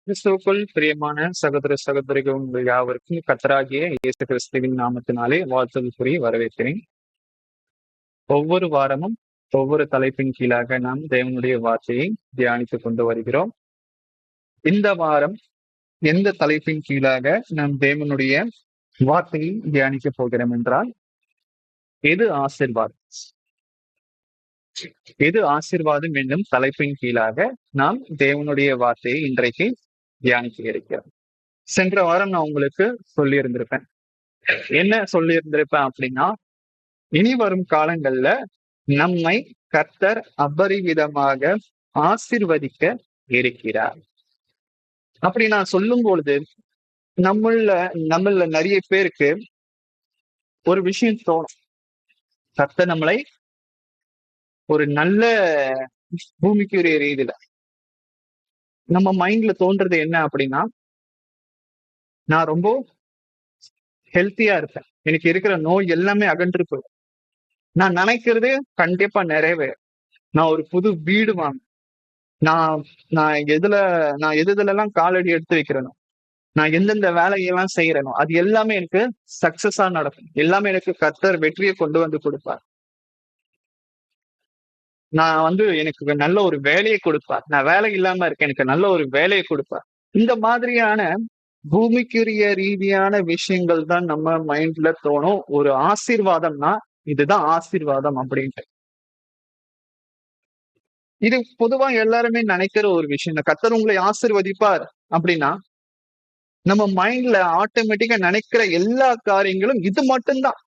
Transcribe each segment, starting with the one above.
கிறிஸ்துவுக்குள் பிரியமான சகோதர சகோதரிகள் உங்கள் யாவருக்கும் கர்த்தராகிய இயேசு கிறிஸ்துவின் நாமத்தினாலே வாழ்த்துதல் கூறி வரவேற்கிறேன். ஒவ்வொரு வாரமும் ஒவ்வொரு தலைப்பின் கீழாக நாம் தேவனுடைய வார்த்தையை தியானித்துக் கொண்டு வருகிறோம். இந்த வாரம் எந்த தலைப்பின் கீழாக நாம் தேவனுடைய வார்த்தையை தியானிக்க போகிறோம் என்றால், எது ஆசீர்வாதம் எது ஆசீர்வாதம் என்னும் தலைப்பின் கீழாக நாம் தேவனுடைய வார்த்தையை இன்றைக்கு தியானிக்க இருக்கிறோம். சென்ற வாரம் நான் உங்களுக்கு சொல்லி இருந்திருப்பேன். என்ன சொல்லி இருந்திருப்பேன் அப்படின்னா, இனி வரும் காலங்கள்ல நம்மை கர்த்தர் அபரிவிதமாக ஆசீர்வதிக்க இருக்கிறார். அப்படி நான் சொல்லும் பொழுது நம்மள நிறைய பேருக்கு ஒரு விஷயம் தோணும். கர்த்தர் நம்மளை ஒரு நல்ல பூமிக்குரிய ரீதியில நம்ம மைண்ட்ல தோன்றது என்ன அப்படின்னா, நான் ரொம்ப ஹெல்த்தியா இருப்பேன், எனக்கு இருக்கிற நோய் எல்லாமே அகன்று போயிடும், நான் நினைக்கிறது கண்டிப்பா நிறைவேறும், நான் ஒரு புது வீடு வாங்க, நான் நான் எதுல எல்லாம் காலடி எடுத்து வைக்கிறேனோ, நான் எந்தெந்த வேலையெல்லாம் செய்யறேனோ அது எல்லாமே எனக்கு சக்சஸா நடக்கும், எல்லாமே எனக்கு கர்த்தர் வெற்றியை கொண்டு வந்து கொடுப்பார், எனக்கு நல்ல ஒரு வேலையை கொடுப்பார், நான் வேலை இல்லாம இருக்கேன், எனக்கு நல்ல ஒரு வேலையை கொடுப்பார். இந்த மாதிரியான பூமிக்குரிய ரீதியான விஷயங்கள் தான் நம்ம மைண்ட்ல தோணும். ஒரு ஆசீர்வாதம்னா இதுதான் ஆசீர்வாதம் அப்படின்ட்டு. இது பொதுவா எல்லாருமே நினைக்கிற ஒரு விஷயம். இந்த கர்த்தர் உங்களை ஆசீர்வதிப்பார் அப்படின்னா நம்ம மைண்ட்ல ஆட்டோமேட்டிக்கா நினைக்கிற எல்லா காரியங்களும் இது மட்டும்தான்.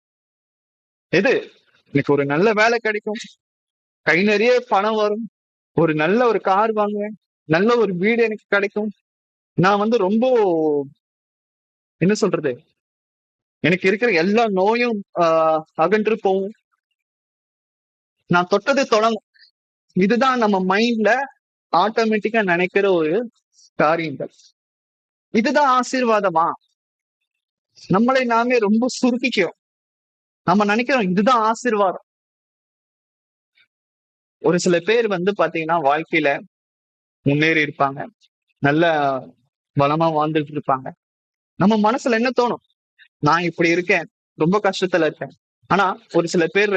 எது? எனக்கு ஒரு நல்ல வேலை கிடைக்கும், கை நிறைய பணம் வரும், ஒரு நல்ல ஒரு கார் வாங்குவேன், நல்ல ஒரு வீடு எனக்கு கிடைக்கும், நான் ரொம்ப என்ன சொல்றது, எனக்கு இருக்கிற எல்லா நோயும் அகன்று போகும், நான் தொட்டது தொடங்கும். இதுதான் நம்ம மைண்ட்ல ஆட்டோமேட்டிக்கா நினைக்கிற ஒரு காரியங்கள். இதுதான் ஆசீர்வாதமா? நம்மளை நாமே ரொம்ப சுருக்கிக்கிறோம். நம்ம நினைக்கிறோம் இதுதான் ஆசீர்வாதம். ஒரு சில பேர் பாத்தீங்கன்னா வாழ்க்கையில முன்னேறி இருப்பாங்க, நல்ல பலமா வாழ்ந்துட்டு இருப்பாங்க. நம்ம மனசுல என்ன தோணும்? நான் இப்படி இருக்கேன், ரொம்ப கஷ்டத்துல இருக்கேன். ஆனா ஒரு சில பேர்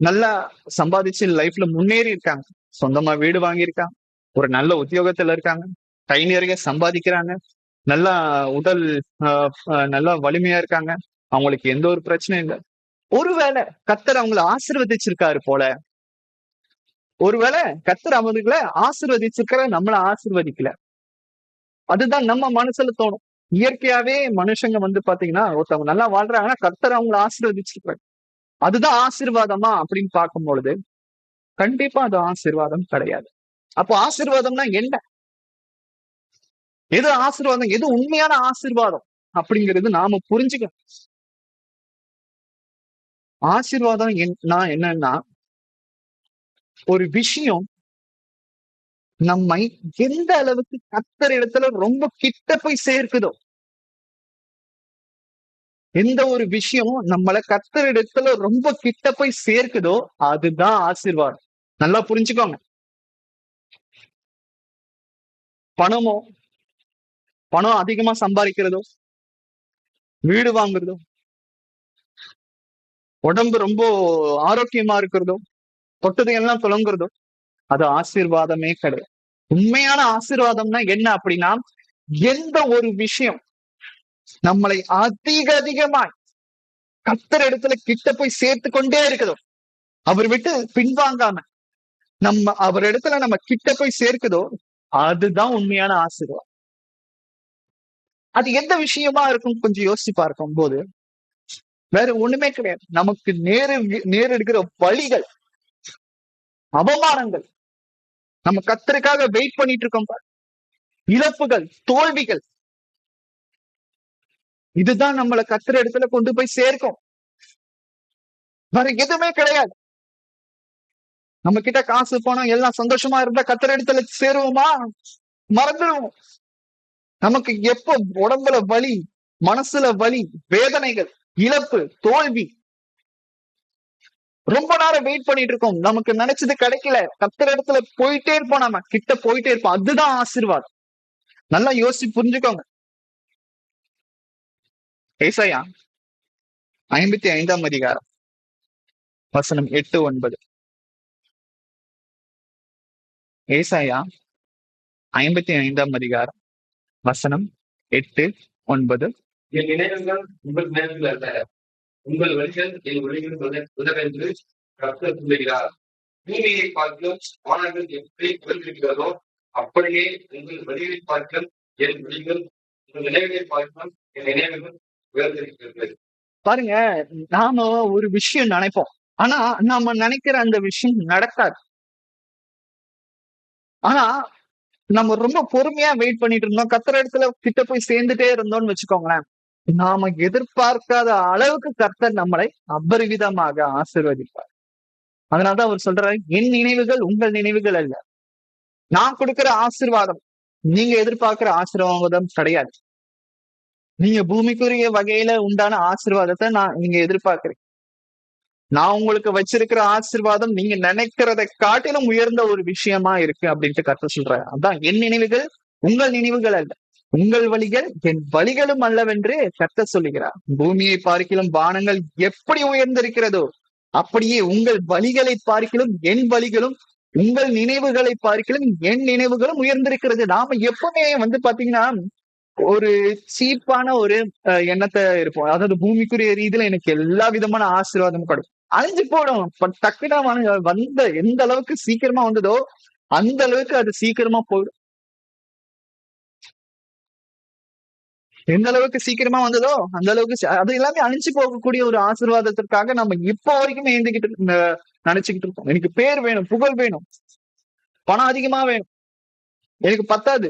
நல்லா சம்பாதிச்சு லைஃப்ல முன்னேறி இருக்காங்க, சொந்தமா வீடு வாங்கியிருக்காங்க, ஒரு நல்ல உத்தியோகத்துல இருக்காங்க, கை நிறைய சம்பாதிக்கிறாங்க, நல்லா உடல் நல்லா வலிமையா இருக்காங்க, அவங்களுக்கு எந்த ஒரு பிரச்சனையும் இல்லை. ஒருவேளை கர்த்தர் அவங்களை ஆசீர்வதிச்சிருக்காரு போல, ஒருவேளை கர்த்தர் அவங்களை ஆசீர்வதிச்சிருக்கிற நம்மள ஆசீர்வதிக்கல. அதுதான் நம்ம மனசுல தோணும். இயற்கையாவே மனுஷங்க பாத்தீங்கன்னா ஒருத்தவங்க நல்லா வாழ்றாங்கன்னா கர்த்தர் அவங்களை ஆசீர்வதிச்சிருக்காரு. அதுதான் ஆசீர்வாதமா அப்படின்னு பார்க்கும் பொழுது கண்டிப்பா அது ஆசீர்வாதம் கிடையாது. அப்போ ஆசீர்வாதம்னா என்ன? எது ஆசீர்வாதம், எது உண்மையான ஆசீர்வாதம் அப்படிங்கிறது நாம புரிஞ்சுக்கணும். ஆசீர்வாதம் என்னன்னா, ஒரு விஷயம் நம்மை எந்த அளவுக்கு கர்த்தர் இடத்துல ரொம்ப கிட்ட போய் சேர்க்குதோ, எந்த ஒரு விஷயம் நம்மள கர்த்தர் இடத்துல ரொம்ப கிட்ட போய் சேர்க்குதோ அதுதான் ஆசீர்வாதம். நல்லா புரிஞ்சுக்கோங்க. பணம் அதிகமா சம்பாதிக்கிறதோ, வீடு வாங்குறதோ, உடம்பு ரொம்ப ஆரோக்கியமா இருக்கிறதோ, தொட்டது எல்லாம் துலங்குறதோ அது ஆசீர்வாதமே கிடையாது. உண்மையான ஆசீர்வாதம்னா என்ன அப்படின்னா, எந்த ஒரு விஷயம் நம்மளை அதிகமாய் கர்த்தர் இடத்துல கிட்ட போய் சேர்த்து கொண்டே இருக்குதோ, அவர் விட்டு பின்வாங்காம அவர் இடத்துல நம்ம கிட்ட போய் சேர்க்குதோ அதுதான் உண்மையான ஆசீர்வாதம். அது எந்த விஷயமா இருக்கும் கொஞ்சம் யோசிச்சு பார்க்கும் போது வேற ஒண்ணுமே கிடையாது. நமக்கு நேரெடுக்கிற வழிகள், அவமானங்கள், நம்ம கர்த்தருக்காக வெயிட் பண்ணிட்டு இருக்கோம், இழப்புகள், தோல்விகள், இதுதான் நம்மளை கர்த்தர் இடத்துல கொண்டு போய் சேர்க்கும். வேற எதுவுமே கிடையாது. நம்ம கிட்ட காசு பணம் எல்லாம் சந்தோஷமா இருந்தா கர்த்தர் இடத்துல சேருவோமா? மறந்துடுவோம். நமக்கு எப்போ உடம்புல வலி, மனசுல வலி, வேதனைகள், இழப்பு, தோல்வி, ரொம்ப நேரம் வெயிட் பண்ணிட்டு இருக்கோம், நமக்கு நினைச்சது கிடைக்கல, கர்த்தர் இடத்துல போயிட்டே இருப்போம், நம்ம கிட்ட போயிட்டே இருப்போம், அதுதான் ஆசீர்வாதம். நல்லா யோசிச்சு புரிஞ்சுக்கோங்க. ஏசாயா 55 வசனம் 8, 9. ஏசாயா 55 வசனம் 8, 9. என் நினைவுகள் உங்கள் நினைவுகள் அல்ல, உங்கள் வழிகள் என் வழிகள் உதவென்று கர்த்தர் சொல்லுகிறார். பூமியை பார்க்கும் வானங்கள் எப்படி உயர்ந்திருக்கிறதோ அப்படியே உங்கள் வழிகளை பார்க்கும் என் வழிகள், உங்கள் நினைவுகளை பார்க்கும் என் நினைவுகள் உயர்ந்திருக்கிறது. பாருங்க, நாம ஒரு விஷயம் நினைப்போம், ஆனா நாம நினைக்கிற அந்த விஷயம் நடக்காது. ஆனா நம்ம ரொம்ப பொறுமையா வெயிட் பண்ணிட்டு இருந்தோம், கர்த்தர் இடத்துல கிட்ட போய் சேர்ந்துட்டே இருந்தோம்னு வச்சுக்கோங்களேன், நாம எதிர்பார்க்காத அளவுக்கு கர்த்தர் நம்மளை அபரிவிதமாக ஆசீர்வதிப்பார். அதனாலதான் அவர் சொல்றாரு, என் நினைவுகள் உங்கள் நினைவுகள் அல்ல. நான் கொடுக்கிற ஆசீர்வாதம் நீங்க எதிர்பார்க்கிற ஆசீர்வாதம் கிடையாது. நீங்க பூமிக்குரிய வகையில உண்டான ஆசீர்வாதத்தை நீங்க எதிர்பார்க்கிறீங்க. நான் உங்களுக்கு வச்சிருக்கிற ஆசீர்வாதம் நீங்க நினைக்கிறதை காட்டிலும் உயர்ந்த ஒரு விஷயமா இருக்கு அப்படின்ட்டு கர்த்தர் சொல்றாரு. அதான் என் நினைவுகள் உங்கள் நினைவுகள் அல்ல, உங்கள் வழிகள் என் வழிகளும் அல்லவென்று கர்த்தர் சொல்லுகிறார். பூமியை பார்க்கிலும் வானங்கள் எப்படி உயர்ந்திருக்கிறதோ அப்படியே உங்கள் வழிகளை பார்க்கிலும் என் வழிகளும், உங்கள் நினைவுகளை பார்க்கிலும் என் நினைவுகளும் உயர்ந்திருக்கிறது. நாம எப்பவுமே பாத்தீங்கன்னா ஒரு சீப்பான ஒரு எண்ணத்தை இருப்போம். அதாவது பூமிக்குரிய ரீதியில எனக்கு எல்லா விதமான ஆசீர்வாதமும் கிடைக்கும், அழிஞ்சு போடும். டக்குனா வந்த எந்த அளவுக்கு சீக்கிரமா வந்ததோ அந்த அளவுக்கு அது சீக்கிரமா போயிடும். எந்த அளவுக்கு சீக்கிரமா வந்ததோ அந்த அளவுக்கு அது எல்லாமே அழிஞ்சு போகக்கூடிய ஒரு ஆசீர்வாதத்திற்காக நம்ம இப்போ வரைக்கும் ஏந்திக்கிட்டு நினைச்சுக்கிட்டு இருக்கோம். எனக்கு பேர் வேணும், புகழ் வேணும், பணம் அதிகமா வேணும், எனக்கு பத்தாது.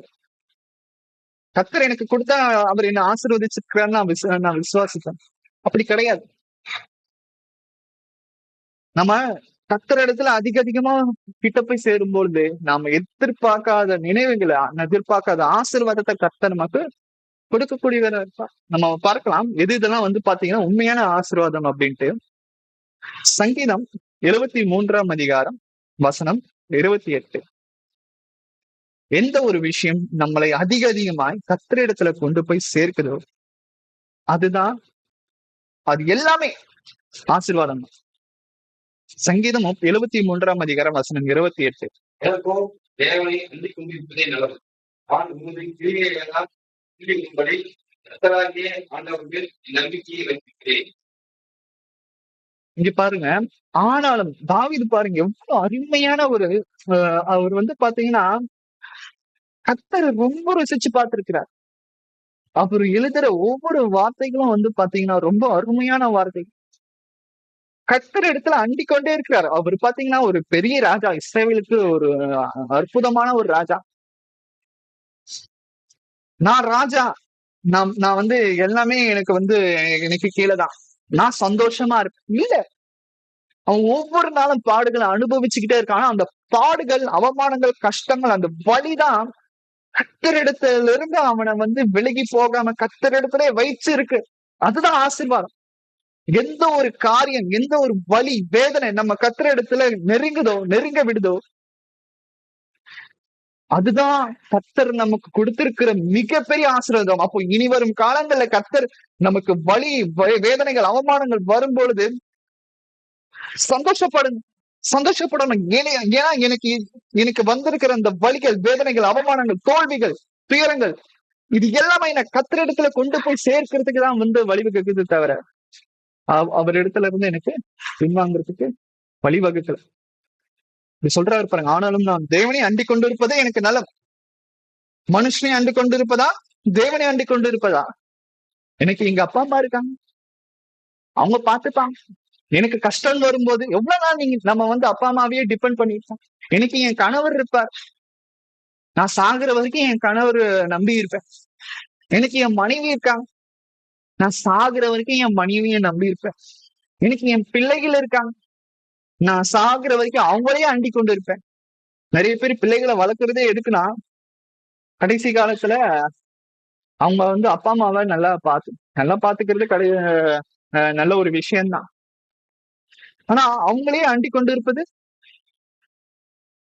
கர்த்தர் எனக்கு கொடுத்தா அவர் என்ன ஆசீர்வதிச்சிருக்கிறான்னு நான் விசுவாசித்தேன். அப்படி கிடையாது. நம்ம கர்த்தர் இடத்துல அதிகமா கிட்ட போய் சேரும்பொழுது நாம எதிர்பார்க்காத நினைவுகளை, எதிர்பார்க்காத ஆசீர்வாதத்தை கர்த்தர் நமக்கு கொடுக்கக்கூடியவரா இருப்பா. நம்ம பார்க்கலாம் எது இதெல்லாம் பாத்தீங்கன்னா உண்மையான ஆசீர்வாதம் அப்படின்ட்டு. சங்கீதம் 73 வசனம் 28. எந்த ஒரு விஷயம் நம்மளை அதிகமாய் கர்த்தரிடத்துல கொண்டு போய் சேர்க்குதோ அதுதான், அது எல்லாமே ஆசீர்வாதம் தான். சங்கீதம் 73 வசனம் 28. எனக்கோ தேவனை அண்டிக் கொண்டிருப்பதே நல்லது. நான் உங்களுடைய கிரியைகளால் கிரியும்படி கர்த்தராகிய ஆண்டவர்கள் நம்பிக்கையை வைத்திருக்கிறேன். இங்க பாருங்க, ஆனாலும் தாவீது பாருங்க எவ்வளவு அருமையான ஒரு அவர் பாத்தீங்கன்னா கர்த்தரை ரொம்ப ரசிச்சு பார்த்திருக்கிறார். அவர் எழுதுற ஒவ்வொரு வார்த்தைகளும் பாத்தீங்கன்னா ரொம்ப அருமையான வார்த்தை. கர்த்தர் இடத்துல அண்டிக் கொண்டே இருக்கிறார். அவர் பாத்தீங்கன்னா ஒரு பெரிய ராஜா, இஸ்ரவேலுக்கு ஒரு அற்புதமான ஒரு ராஜா. நான் ராஜா, நான் எல்லாமே எனக்கு கீழேதான், நான் சந்தோஷமா இருப்பேன். இல்ல, அவன் ஒவ்வொரு நாளும் பாடுகளை அனுபவிச்சுக்கிட்டே இருக்கான். அந்த பாடுகள், அவமானங்கள், கஷ்டங்கள், அந்த வலிதான் கர்த்தரிடத்துல இருந்து அவனை விலகி போகாம கர்த்தரிடத்திலே வைச்சு இருக்கு. அதுதான் ஆசீர்வாதம். எந்த ஒரு காரியம், எந்த ஒரு வலி, வேதனை நம்ம கர்த்தரிடத்துல நெருங்க விடுதோ அதுதான் கர்த்தர் நமக்கு கொடுத்திருக்கிற மிகப்பெரிய ஆசீர்வாதம். அப்போ இனி வரும் காலங்கள்ல கர்த்தர் நமக்கு வலி, வேதனைகள், அவமானங்கள் வரும் பொழுது சந்தோஷப்படணும். ஏன்னா எனக்கு வந்திருக்கிற அந்த வலிகள், வேதனைகள், அவமானங்கள், தோல்விகள், துயரங்கள், இது எல்லாமே என்ன கர்த்தரிடத்துல கொண்டு போய் சேர்க்கிறதுக்கு தான் வழிவகுக்குது தவிர அவர் இடத்துல இருந்து எனக்கு பின்வாங்கிறதுக்கு வழிவகுக்கல. இப்படி சொல்றாரு பாருங்க. ஆனாலும் நான் தேவனை அண்டிக் கொண்டிருப்பதே எனக்கு நலம். மனுஷனை அண்டு கொண்டிருப்பதா, தேவனை அண்டிக் கொண்டிருப்பதா? எனக்கு எங்க அப்பா அம்மா இருக்காங்க, அவங்க பார்த்துப்பாங்க. எனக்கு கஷ்டம் வரும்போது எவ்வளவு நாள் நம்ம அப்பா அம்மாவையே டிபெண்ட் பண்ணிருப்போம். எனக்கு என் கணவர் இருப்பார், நான் சாகுற வரைக்கும் என் கணவர் நம்பி இருப்பேன். எனக்கு என் மனைவி இருக்காங்க, நான் சாகுற வரைக்கும் என் மனைவியை நம்பி இருப்பேன். எனக்கு என் பிள்ளைகள் இருக்காங்க, நான் சாகுற வரைக்கும் அவங்களையே அண்டிக் கொண்டு இருப்பேன். நிறைய பேர் பிள்ளைகளை வளர்க்கறதே எதுக்குன்னா, கடைசி காலத்துல அவங்க அப்பா அம்மாவை நல்லா பாத்துக்கிறது நல்ல ஒரு விஷயம்தான். ஆனா அவங்களே அண்டிக் கொண்டு இருப்பது,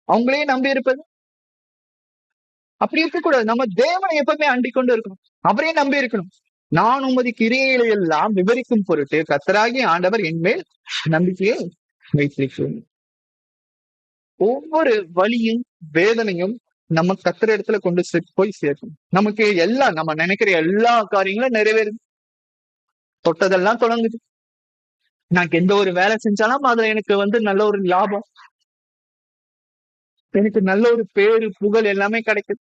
அவங்களே நம்பி இருப்பது, அப்படி இருக்கக்கூடாது. நம்ம தேவனை எப்பவுமே அண்டிக் கொண்டு இருக்கணும். அவரே நம்பி இருக்கணும். நான் உமது கிரியைகளை எல்லாம் விவரிக்கும் பொருட்டு கர்த்தராகிய ஆண்டவர் என்மேல் நம்பிக்கையை வைத்திருக்கிறேன். ஒவ்வொரு வலியும் வேதனையும் நம்ம கர்த்தர் இடத்துல கொண்டு போய் சேர்க்கணும். நமக்கு எல்லாம் நம்ம நினைக்கிற எல்லா காரியங்களும் நிறைவேறுது. தொட்டதெல்லாம் தொடங்குது. நான் எந்த ஒரு வேலை செஞ்சாலும் அதுல எனக்கு நல்ல ஒரு லாபம், எனக்கு நல்ல ஒரு பேரு புகழ் எல்லாமே கிடைக்குது.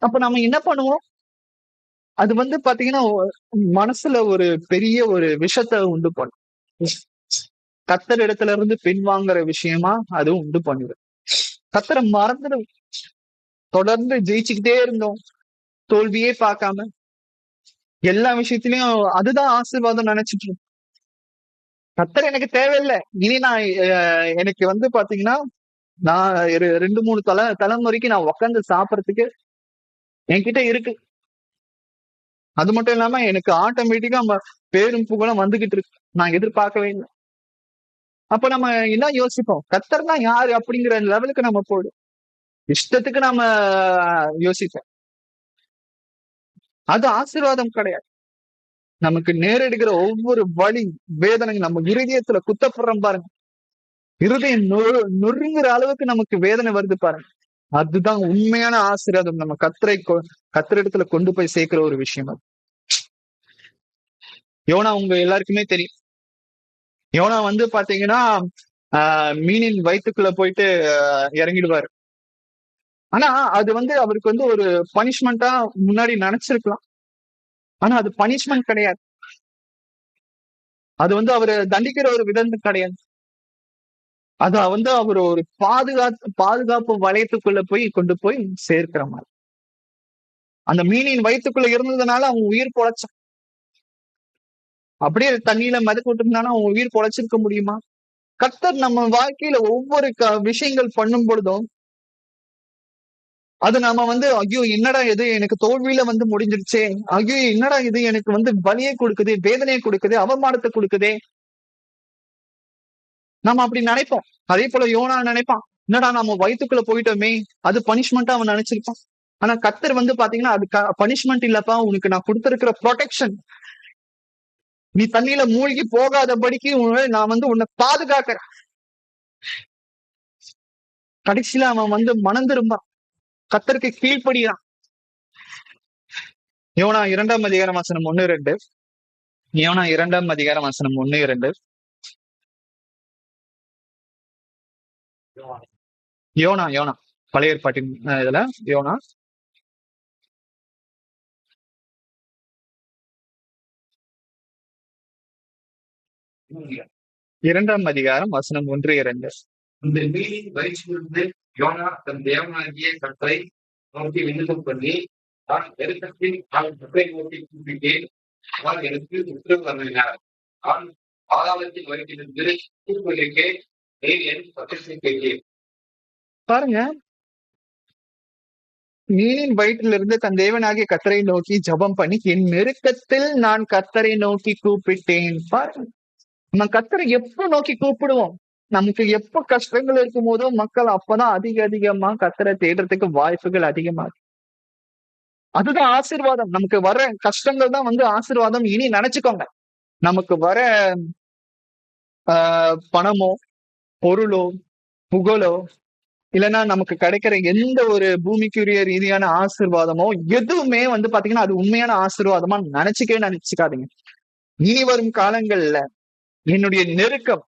அப்ப நம்ம என்ன பண்ணுவோம்? அது பாத்தீங்கன்னா மனசுல ஒரு பெரிய ஒரு விஷத்தை உண்டு பண்ணும். கர்த்தர் இடத்துல இருந்து பின்வாங்குற விஷயமா அது உண்டு பண்ணுது. கர்த்தரை மறந்துடும். தொடர்ந்து ஜெயிச்சுக்கிட்டே இருந்தோம், தோல்வியே பார்க்காம எல்லா விஷயத்திலயும் அதுதான் ஆசீர்வாதம் நினைச்சிட்டு இருக்கோம். கர்த்தர் எனக்கு தேவையில்லை. இனி நான் எனக்கு பாத்தீங்கன்னா நான் 2-3 தலைமுறைக்கு நான் உட்காந்து சாப்பிடறதுக்கு என்கிட்ட இருக்கு. அது மட்டும் இல்லாம எனக்கு ஆட்டோமேட்டிக்கா பேரும் புகழும் வந்துகிட்டு இருக்கு. நான் எதிர்பார்க்கவே இல்லை. அப்ப நம்ம என்ன யோசிப்போம்? கர்த்தர்னா யாரு அப்படிங்கிற லெவலுக்கு நம்ம போயிடும். இஷ்டத்துக்கு நம்ம யோசிப்போம். அது ஆசீர்வாதம் கிடையாது. நமக்கு நேரிடுகிற ஒவ்வொரு வலி வேதனை நம்ம இருதயத்துல குத்தப்படுறோம் பாருங்க. இருதயம் நொறுங்குற அளவுக்கு நமக்கு வேதனை வருது பாருங்க. அதுதான் உண்மையான ஆசீர்வாதம். நம்ம கர்த்தரிடத்துல கொண்டு போய் சேர்க்கிற ஒரு விஷயம் அது. யோனா உங்க எல்லாருக்குமே தெரியும். யோனா பாத்தீங்கன்னா மீனின் வயிற்றுக்குள்ள போயிட்டு இறங்கிடுவாரு. ஆனா அது அவருக்கு ஒரு பனிஷ்மெண்டா முன்னாடி நினைச்சிருக்கலாம். ஆனா அது பனிஷ்மெண்ட் கிடையாது. அது அவரை தண்டிக்கிற ஒரு விதம் கிடையாது. அது அவர் ஒரு பாதுகாப்பு வளையத்துக்குள்ள போய் கொண்டு போய் சேர்க்கிற மாதிரி. அந்த மீனின் வயிற்றுக்குள்ள இருந்ததுனால அவன் உயிர் பொழைச்சான். அப்படியே தண்ணியில மிதக்க விட்டுருந்தானா அவன் உயிர் பொழைச்சிருக்க முடியுமா? கர்த்தர் நம்ம வாழ்க்கையில ஒவ்வொரு விஷயங்கள் பண்ணும் பொழுதும் அது நாம ஐயோ என்னடா இது எனக்கு தோல்வியில முடிஞ்சிருச்சே, ஐயோ என்னடா இது எனக்கு வலியை கொடுக்குது, வேதனையை கொடுக்குது, அவமானத்தை கொடுக்குதே, நம்ம அப்படி நினைப்போம். அதே போல யோனா நினைப்பான், என்னடா நம்ம வயிற்றுக்குள்ள போயிட்டோமே, அது பனிஷ்மெண்டா அவன் நினைச்சிருப்பான். ஆனா கர்த்தர் பாத்தீங்கன்னா அது பனிஷ்மெண்ட் இல்லப்பா, உனக்கு நான் கொடுத்திருக்கிற ப்ரொடெக்ஷன். நீ தண்ணியில மூழ்கி போகாதபடிக்கு நான் உன்னை பாதுகாக்கிறேன். கடைசியில அவன் மனம் திரும்பான், கர்த்தருக்கு கீழ்ப்படியான். யோனா 2ஆம் அதிகாரம் வசனம் 1-2. யோனா 2ஆம் அதிகாரம் வசனம் 1-2. யோனா பழைய ஏற்பாட்டின் இதுல யோனா 2ஆம் அதிகாரம் வசனம் 1-2. இந்த மீனின் வயிற்றிலிருந்து யோனா தன் தேவனாகிய கர்த்தரை நோக்கி விண்ணப்பம் பண்ணி, நான் நெருக்கத்தில் கர்த்தரை நோக்கி கூப்பிட்டேன், அவர் எனக்கு உத்தரவு அருளினார். நான் பாதாளத்தின் வயிற்றிலிருந்து கூப்பிடுகிறேன், நீர் என் சத்தத்தை கேட்டேன். பாருங்க, மீனின் வயிற்றிலிருந்து தன் தேவனாகிய கர்த்தரை நோக்கி ஜெபம் பண்ணி, என் நெருக்கத்தில் நான் கர்த்தரை நோக்கி கூப்பிட்டேன். பாருங்க, நம்ம கர்த்தரை எப்ப நோக்கி கூப்பிடுவோம்? நமக்கு எப்ப கஷ்டங்கள் இருக்கும் போதோ மக்கள் அப்பதான் அதிகமா கர்த்தரை தேடுறதுக்கு வாய்ப்புகள் அதிகமா இருக்கு. அதுதான் ஆசீர்வாதம். நமக்கு வர கஷ்டங்கள் தான் ஆசீர்வாதம். இனி நினைச்சுக்கோங்க, நமக்கு வர பணமோ பொருளோ புகழோ இல்லைன்னா நமக்கு கிடைக்கிற எந்த ஒரு பூமிக்குரிய ரீதியான ஆசீர்வாதமோ எதுவுமே பாத்தீங்கன்னா அது உண்மையான ஆசீர்வாதமா நினைச்சுக்காதீங்க. இனி வரும் காலங்கள்ல என்னுடைய நெருக்கம்,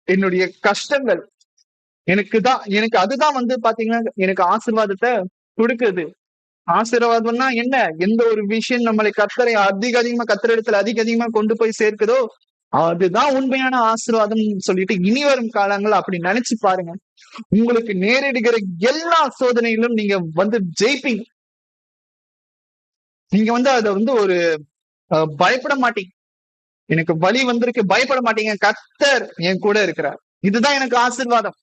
என்னுடைய கஷ்டங்கள் எனக்கு அதுதான் பாத்தீங்கன்னா எனக்கு ஆசீர்வாதத்தை கொடுக்குது. ஆசீர்வாதம்னா என்ன? எந்த ஒரு விஷயம் நம்மளை கர்த்தரை அதிகமா கர்த்தரிடத்துல அதிகமா கொண்டு போய் சேர்க்குதோ அதுதான் உண்மையான ஆசீர்வாதம் சொல்லிட்டு இனி வரும் காலங்கள் அப்படி நினைச்சு பாருங்க. உங்களுக்கு நேரிடுகிற எல்லா சோதனையிலும் நீங்க ஜெயிப்பீங்க. நீங்க அத ஒரு பயப்பட மாட்டீங்க. எனக்கு வலி வந்திருக்கு, பயப்பட மாட்டீங்க, கர்த்தர் என் கூட இருக்கிறார். இதுதான் எனக்கு ஆசீர்வாதம்.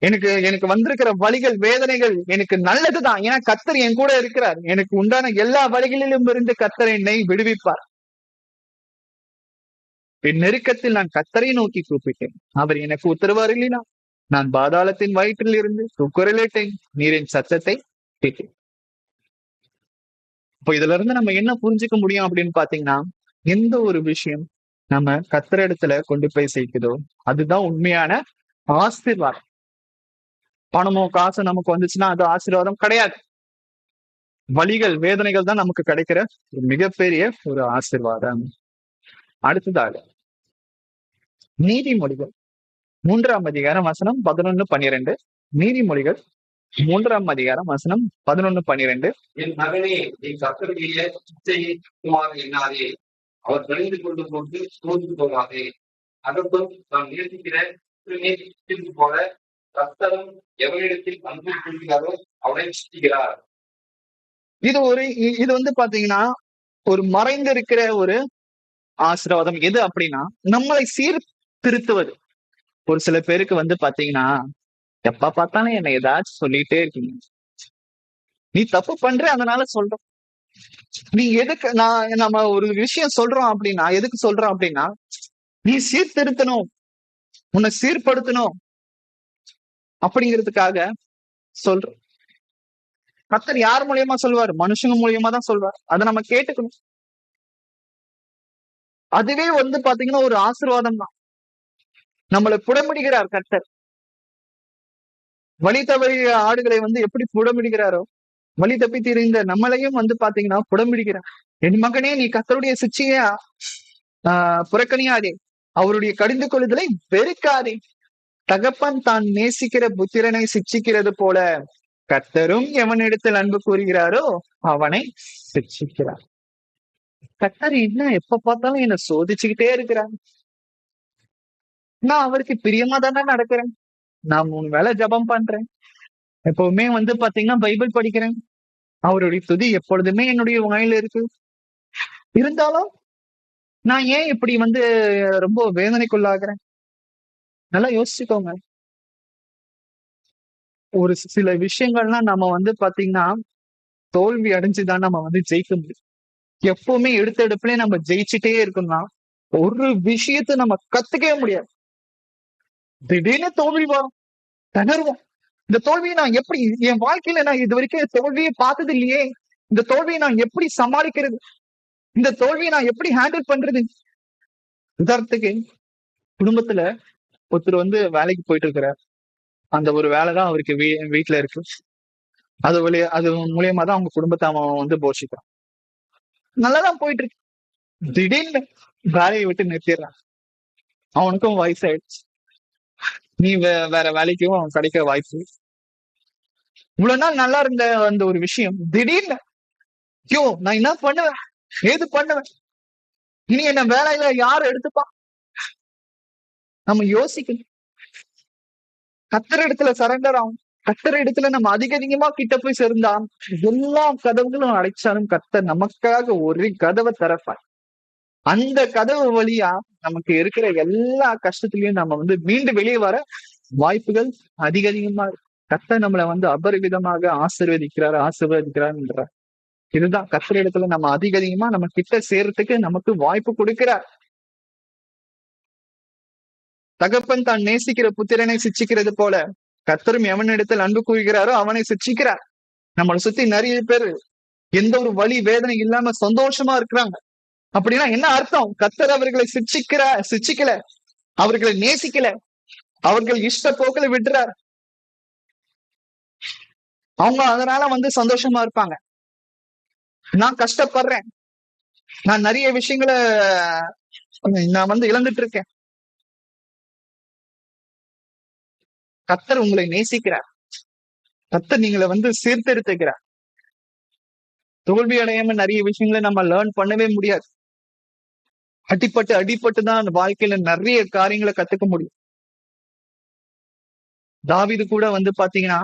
எனக்கு வந்திருக்கிற வலிகள் வேதனைகள் எனக்கு நல்லதுதான். ஏன்னா கர்த்தர் என் கூட இருக்கிறார். எனக்கு உண்டான எல்லா வழிகளிலும் இருந்து கர்த்தர் என்னை விடுவிப்பார். என் நெருக்கத்தில் நான் கர்த்தரை நோக்கி கூப்பிட்டேன், அவர் எனக்கு உத்தரவு அருளினார். நான் பாதாளத்தின் வயிற்றில் இருந்து குரலிட்டேன், நீரின் சத்தத்தை கேட்டேன். இப்போ இதுல இருந்து நம்ம என்ன புரிஞ்சுக்க முடியும் அப்படின்னு பாத்தீங்கன்னா, எந்த ஒரு விஷயம் நம்ம கர்த்தர் இடத்துல கொண்டு போய் சேர்க்குதோ அதுதான் உண்மையான ஆசீர்வாதம். பணமோ காசு நமக்கு வந்துச்சுன்னா அது ஆசீர்வாதம் கிடையாது. வலிகள் வேதனைகள் தான் நமக்கு கிடைக்கிற ஒரு மிகப்பெரிய ஒரு ஆசீர்வாதம். அடுத்ததாக நீதிமொழிகள் 3ஆம் அதிகாரம் வசனம் 11-12. நீதிமொழிகள் 3ஆம் அதிகாரம் வசனம் 11-12. என் மகனே, நீ கர்த்தருடைய இச்சையை சுத்தமாக எண்ணாதே. அவர் கணிந்து கொண்டு போட்டு சோர்ந்து போகாதே. அதற்கும் நாம் நேசிக்கிற தீர்ப்பு போல கர்த்தரும் எவனிடத்தில் அன்பு கொள்கிறாரோ அவனை சித்திக்கிறார். இது வந்து பாத்தீங்கன்னா ஒரு மறைந்திருக்கிற ஒரு ஆசீர்வாதம். எது அப்படின்னா நம்மளை சீர்திருத்துவது. ஒரு சில பேருக்கு வந்து பாத்தீங்கன்னா எப்ப பார்த்தாலும் என்னை ஏதாச்சும் சொல்லிட்டே இருக்கீங்க. நீ தப்பு பண்ற அதனால சொல்ற. நீ எதுக்கு நம்ம ஒரு விஷயம் சொல்றோம் அப்படின்னா எதுக்கு சொல்றோம் அப்படின்னா நீ சீர்திருத்தணும், உன்னை சீர்படுத்தணும் அப்படிங்கிறதுக்காக சொல்றோம். கர்த்தர் யார் மூலியமா சொல்வார்? மனுஷங்க மூலியமா தான் சொல்வார். அதை நம்ம கேட்டுக்கணும். அதுவே வந்து பாத்தீங்கன்னா ஒரு ஆசீர்வாதம் தான். நம்மளை புடமிடுகிறார் கர்த்தர். வழி தவறிய ஆடுகளை வந்து எப்படி புடமிடுகிறாரோ வழி தப்பி திரிந்த நம்மளையும் வந்து பாத்தீங்கன்னா புடமிடுகிறார். என் மகனே, நீ கர்த்தருடைய சிச்சையா புறக்கணியாதே, அவருடைய கடிந்து கொள்ளுதலை வெறுக்காதே. தகப்பன் தான் நேசிக்கிற புத்திரனை சிட்சிக்கிறது போல கர்த்தரும் எவனிடத்தில் அன்பு கூறுகிறாரோ அவனை சிட்சிக்கிறார். கர்த்தர் என்ன எப்ப பார்த்தாலும் என்ன சோதிச்சுக்கிட்டே இருக்கிறார். நான் அவருக்கு பிரியமா தானே நடக்கிறேன். நான் 3 வேளை ஜெபம் பண்றேன். எப்பவுமே வந்து பாத்தீங்கன்னா பைபிள் படிக்கிறேன். அவருடைய துதி எப்பொழுதுமே என்னுடைய வாயில இருக்கு. இருந்தாலும் நான் ஏன் இப்படி வந்து ரொம்ப வேதனைக்குள்ளாகிறேன்? நல்லா யோசிச்சுக்கோங்க. ஒரு சில விஷயங்கள்லாம் நம்ம வந்து பாத்தீங்கன்னா தோல்வி அடைஞ்சுதான் நம்ம வந்து ஜெயிக்க முடியும். எப்பவுமே எடுத்த எடுப்புலயே நம்ம ஜெயிச்சுட்டே இருக்கணும்னா ஒரு விஷயத்த நம்ம கத்துக்கவே முடியாது. திடீர்னு தோல்வி வரும், திணறுவோம். இந்த தோல்வியை நான் எப்படி என் வாழ்க்கையில நான் இது வரைக்கும் தோல்வியை பார்த்தது இல்லையே, இந்த தோல்வியை நான் எப்படி சமாளிக்கிறது, இந்த தோல்வியை நான் எப்படி ஹேண்டில் பண்றது? உதாரணத்துக்கு குடும்பத்துல ஒருத்தர் வந்து வேலைக்கு போயிட்டு இருக்கிறார். அந்த ஒரு வேலைதான் அவருக்கு வீட்டுல இருக்கு. அது மூலியமா தான் அவங்க குடும்பத்தை அவன் வந்து போஷிக்கிறான். நல்லாதான் போயிட்டு இருக்கு. திடீர்னு வேலையை விட்டு நிறுத்திடுறான். அவனுக்கும் வயசாயிடுச்சு. நீ வேற வேலைக்கும் அவன் கிடைக்க வாய்ப்பு. இவ்வளவு நாள் நல்லா இருந்த அந்த ஒரு விஷயம் திடீர்னு ஐயோ நான் என்ன பண்ணுவேன், ஏது பண்ணுவேன், இனி என்ன வேலையில யாரு எடுத்துப்பா? நம்ம யோசிக்கணும். கர்த்தர் இடத்துல சரண்டர் ஆகும். கர்த்தர் இடத்துல நம்ம அதிகமா கிட்ட போய் சேர்ந்தா எல்லா கதவுகளும் அடைச்சாலும் கர்த்தர் நமக்காக ஒரு கதவை திறப்பார். அந்த கதவு வழியா நமக்கு இருக்கிற எல்லா கஷ்டத்திலையும் நம்ம வந்து மீண்டு வெளியே வர வாய்ப்புகள் அதிகமா இருக்கு. கர்த்தர் நம்மளை வந்து அபரிவிதமாக ஆசீர்வதிக்கிறார். இதுதான் கர்த்தர் இடத்துல நம்ம அதிகமா நம்ம கிட்ட சேர்றதுக்கு நமக்கு வாய்ப்பு கொடுக்கிறார். தகப்பன் தான் நேசிக்கிற புத்திரனை சிட்சிக்கிறது போல கர்த்தரும் எவனிடத்தில் அன்பு கூறுகிறாரோ அவனை சிட்சிக்கிறார். நம்மளை சுத்தி நிறைய பேர் எந்த ஒரு வலி வேதனை இல்லாம சந்தோஷமா இருக்கிறாங்க. அப்படின்னா என்ன அர்த்தம்? கர்த்தர் அவர்களை சிட்சிக்கல, அவர்களை நேசிக்கல, அவர்கள் இஷ்ட போக்கில விடுறார். அவங்க அதனால வந்து சந்தோஷமா இருப்பாங்க. நான் கஷ்டப்படுறேன், நான் நிறைய விஷயங்களை நான் வந்து இழந்துட்டு இருக்கேன். கர்த்தர் உங்களை நேசிக்கிறார். கர்த்தர் நீங்களை வந்து சீர்திருத்துகிறார். தோல்வி அடையாம நிறைய விஷயங்களை நம்ம லேர்ன் பண்ணவே முடியாது. அடிப்பட்டு தான் அந்த வாழ்க்கையில நிறைய காரியங்களை கத்துக்க முடியும். தாவீது கூட வந்து பாத்தீங்கன்னா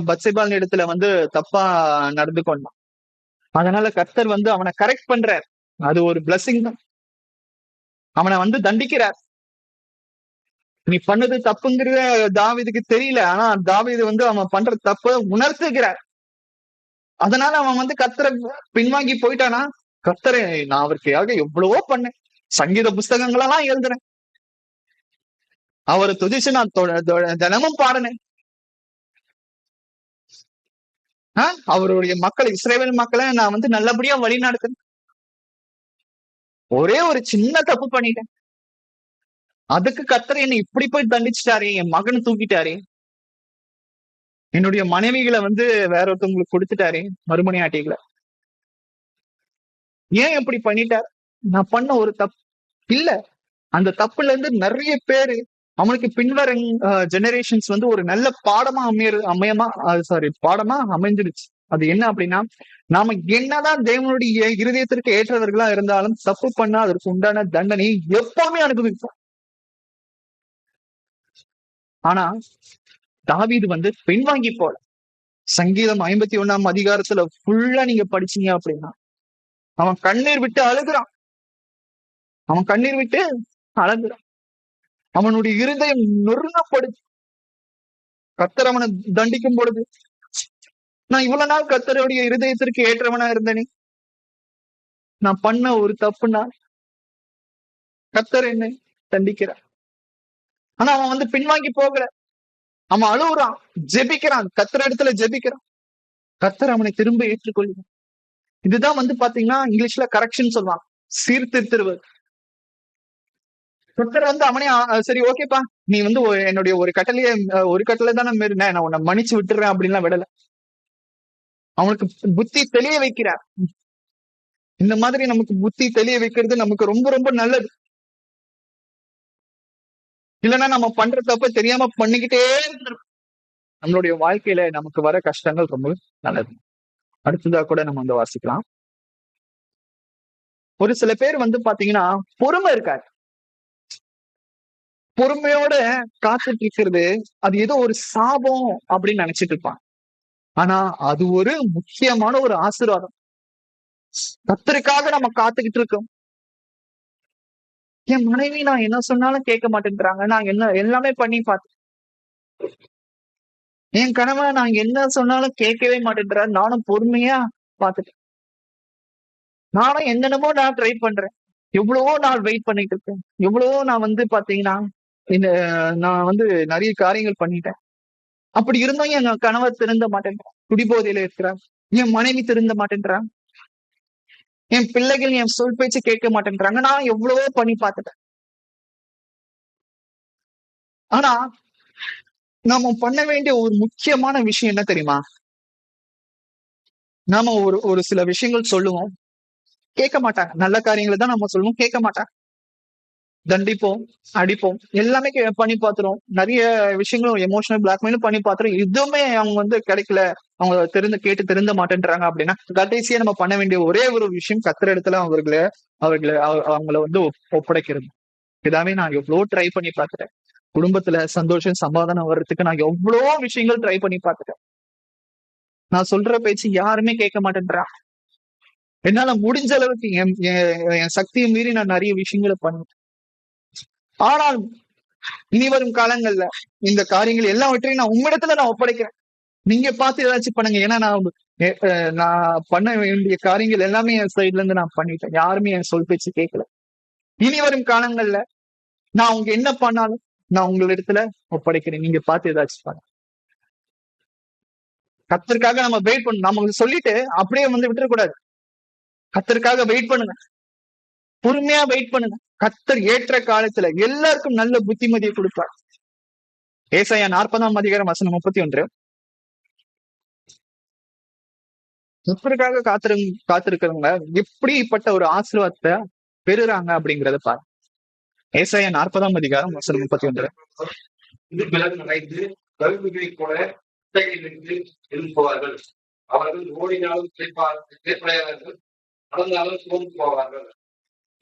பத்சேபால் இடத்துல வந்து தப்பா நடந்து கொண்டான். அதனால கர்த்தர் வந்து அவனை கரெக்ட் பண்றார். அது ஒரு பிளஸிங் தான். அவனை வந்து தண்டிக்கிறார். நீ பண்ணது தப்புங்கிறத தாவீதுக்கு தெரியல. ஆனா தாவீது வந்து அவன் பண்ற தப்ப உணர்த்துகிறார். அதனால அவன் வந்து கர்த்தரை பின்வாங்கி போயிட்டானா, கர்த்தரை நான் அவருக்காக எவ்வளவோ பண்ணேன், சங்கீத புஸ்தகங்களெல்லாம் எழுதுறேன், அவரை துதிச்சு நான் தினமும் பாடினேன். அவருடைய மக்களை, இஸ்ரவேல் மக்களை நான் வந்து நல்லபடியா வழி நடத்தினேன். ஒரே ஒரு சின்ன தப்பு பண்ணிட்டேன், அதுக்கு கர்த்தர் என்னை இப்படி போய் தண்டிச்சிட்டாரே, என் மகனை தூக்கிட்டாரே, என்னுடைய மனைவிகளை வந்து வேற ஒருத்தவங்களுக்கு கொடுத்துட்டாரே, மறுமனையாட்டிகளை. ஏன் இப்படி பண்ணிட்டார்? நான் பண்ண ஒரு தப்பு இல்ல. அந்த தப்புல இருந்து நிறைய பேரு அவனுக்கு பின்வரும் ஜெனரேஷன்ஸ் வந்து ஒரு நல்ல பாடமா பாடமா அமைஞ்சிருச்சு. அது என்ன அப்படின்னா, நாம என்னதான் தேவனுடைய இருதயத்திற்கு ஏற்றவர்களா இருந்தாலும் தப்பு பண்ணா அதற்கு உண்டான தண்டனை எப்பவுமே அனுபவிப்போம். ஆனா தாவீது வந்து பின்வாங்கி போல. சங்கீதம் 51ஆம் அதிகாரத்துல ஃபுல்லா நீங்க படிச்சீங்க அப்படின்னா, அவன் கண்ணீர் விட்டு அழுகுறான். அவனுடைய இருதயம் நொறுங்கப்படுது. கர்த்தர் அவனை தண்டிக்கும் பொழுது, நான் இவ்வளவு நாள் கர்த்தருடைய இருதயத்திற்கு ஏற்றவனா இருந்தேனே, நான் பண்ண ஒரு தப்புனா கர்த்தர் என்னை தண்டிக்கிறார். ஆனா அவன் வந்து பின்வாங்கி போகல. அவன் அழுகுறான், ஜெபிக்கிறான், கர்த்தர் இடத்துல ஜெபிக்கிறான். கர்த்தர் அவனை திரும்ப ஏற்றுக்கொள்கிறான். இதுதான் வந்து பாத்தீங்கன்னா இங்கிலீஷ்ல கரெக்ஷன் சொல்லுவாங்க, சீர்திருத்துவது. கர்த்தர் வந்து அவனே சரி ஓகேப்பா, நீ வந்து என்னுடைய ஒரு கட்டளை தானே மீறின, நான் உன்னை மன்னிச்சு விட்டுறேன் அப்படின்லாம் விடல. அவனுக்கு புத்தி தெளிய வைக்கிறார். இந்த மாதிரி நமக்கு புத்தி தெளிய வைக்கிறது நமக்கு ரொம்ப ரொம்ப நல்லது. இல்லைன்னா நம்ம பண்ற தப்ப தெரியாம பண்ணிக்கிட்டே இருந்திருக்கும். நம்மளுடைய வாழ்க்கையில நமக்கு வர கஷ்டங்கள் ரொம்ப நல்லது. அடுத்ததா கூட நம்ம வந்து வாசிக்கலாம். ஒரு சில பேர் வந்து பாத்தீங்கன்னா பொறுமை இருக்காது. பொறுமையோட காத்துட்டு இருக்கிறது அது ஏதோ ஒரு சாபம் அப்படின்னு நினைச்சிட்டு இருப்பான். ஆனா அது ஒரு முக்கியமான ஒரு ஆசீர்வாதம். கர்த்தருக்காக நம்ம காத்துக்கிட்டு இருக்கோம். என் மனைவி நான் என்ன சொன்னாலும் கேட்க மாட்டேன்றாங்க, நான் எல்லாமே பண்ணி பார்த்தேன். என் கணவன் நான் என்ன சொன்னாலும் கேட்கவே மாட்டேன்றாரு, நானும் பொறுமையா பார்த்துட்டேன். நானும் என்னென்னமோ நான் ட்ரை பண்றேன், எவ்வளவோ நாள் வெயிட் பண்ணிட்டு இருக்கேன், எவ்வளவோ நான் வந்து பாத்தீங்கன்னா இந்த நான் வந்து நிறைய காரியங்கள் பண்ணிட்டேன். அப்படி இருந்தும் என் கணவர் திருந்த மாட்டேன்றான், குடிபோதையில இருக்கிறான். என் மனைவி திருந்த மாட்டேன்றான், என் பிள்ளைகள் என் சொல் பேச்சு கேட்க மாட்டேன்றாங்க. நான் எவ்வளவோ பண்ணி பார்த்துட்டேன். ஆனா நாம பண்ண வேண்டிய ஒரு முக்கியமான விஷயம் என்ன தெரியுமா? நாம ஒரு சில விஷயங்கள் சொல்லுவோம், கேட்க மாட்டாங்க. நல்ல காரியங்களை தான் நம்ம சொல்லுவோம், கேட்க மாட்டாங்க. தண்டிப்போம், அடிப்போம், எல்லாமே பண்ணி பார்த்துரும். நிறைய விஷயங்களும் எமோஷனல் பிளாக்மெயிலும் பண்ணி பார்த்துரும். எதுவுமே அவங்க வந்து கிடைக்கல, அவங்க கேட்டு திருந்த மாட்டேன்றாங்க அப்படின்னா, கடைசியா நம்ம பண்ண வேண்டிய ஒரே ஒரு விஷயம் கர்த்தர் இடத்துல அவங்கள வந்து ஒப்படைக்கிறது. இதாவே நான் எவ்வளவு ட்ரை பண்ணி பார்த்துட்டேன். குடும்பத்துல சந்தோஷம் சமாதானம் வர்றதுக்கு நான் எவ்வளவோ விஷயங்கள் ட்ரை பண்ணி பார்த்துட்டேன். நான் சொல்ற பேச்சு யாருமே கேட்க மாட்டேன்றான். என்னால முடிஞ்ச அளவுக்கு என் சக்தியை மீறி நான் நிறைய விஷயங்களை பண்ணேன். ஆனால் இனி வரும் காலங்கள்ல இந்த காரியங்கள் எல்லாவற்றையும் நான் உங்களிடத்துல நான் ஒப்படைக்கிறேன். நீங்க பார்த்து ஏதாச்சும் பண்ணுங்க. ஏன்னா நான் பண்ண வேண்டிய காரியங்கள் எல்லாமே என் சைட்ல இருந்து நான் பண்ணிட்டேன். யாருமே என் சொல் பேச்சு கேட்கல. இனி வரும் காலங்கள்ல நான் அவங்க என்ன பண்ணாலும் நான் உங்களிடத்துல ஒப்படைக்கிறேன். நீங்க பார்த்து ஏதாச்சும் பண்ணுங்க. கர்த்தருக்காக நம்ம வெயிட் பண்ணணும். நம்ம சொல்லிட்டு அப்படியே வந்து விட்டுறக்கூடாது. கர்த்தருக்காக வெயிட் பண்ணுங்க, பொறுமையா வெயிட் பண்ணுங்க. கர்த்தர் ஏற்ற காலத்துல எல்லாருக்கும் நல்ல புத்திமதியை கொடுப்பார். ஏசாயா 40ஆம் அதிகாரம் வசனம் 31. கர்த்தருக்காக காத்திருக்கிறவங்க எப்படிப்பட்ட ஒரு ஆசீர்வாதத்தை பெறுறாங்க அப்படிங்கறத பாருங்க. ஏசாயா 40ஆம் அதிகாரம் வசனம் 31. இது விலங்கு அடைந்து கருவிகளை போல எழுப்புவார்கள். அவர்கள் ஓடினாலும் கேட்பார்கள், நடந்தாலும் சோர்ந்து போவார்கள்.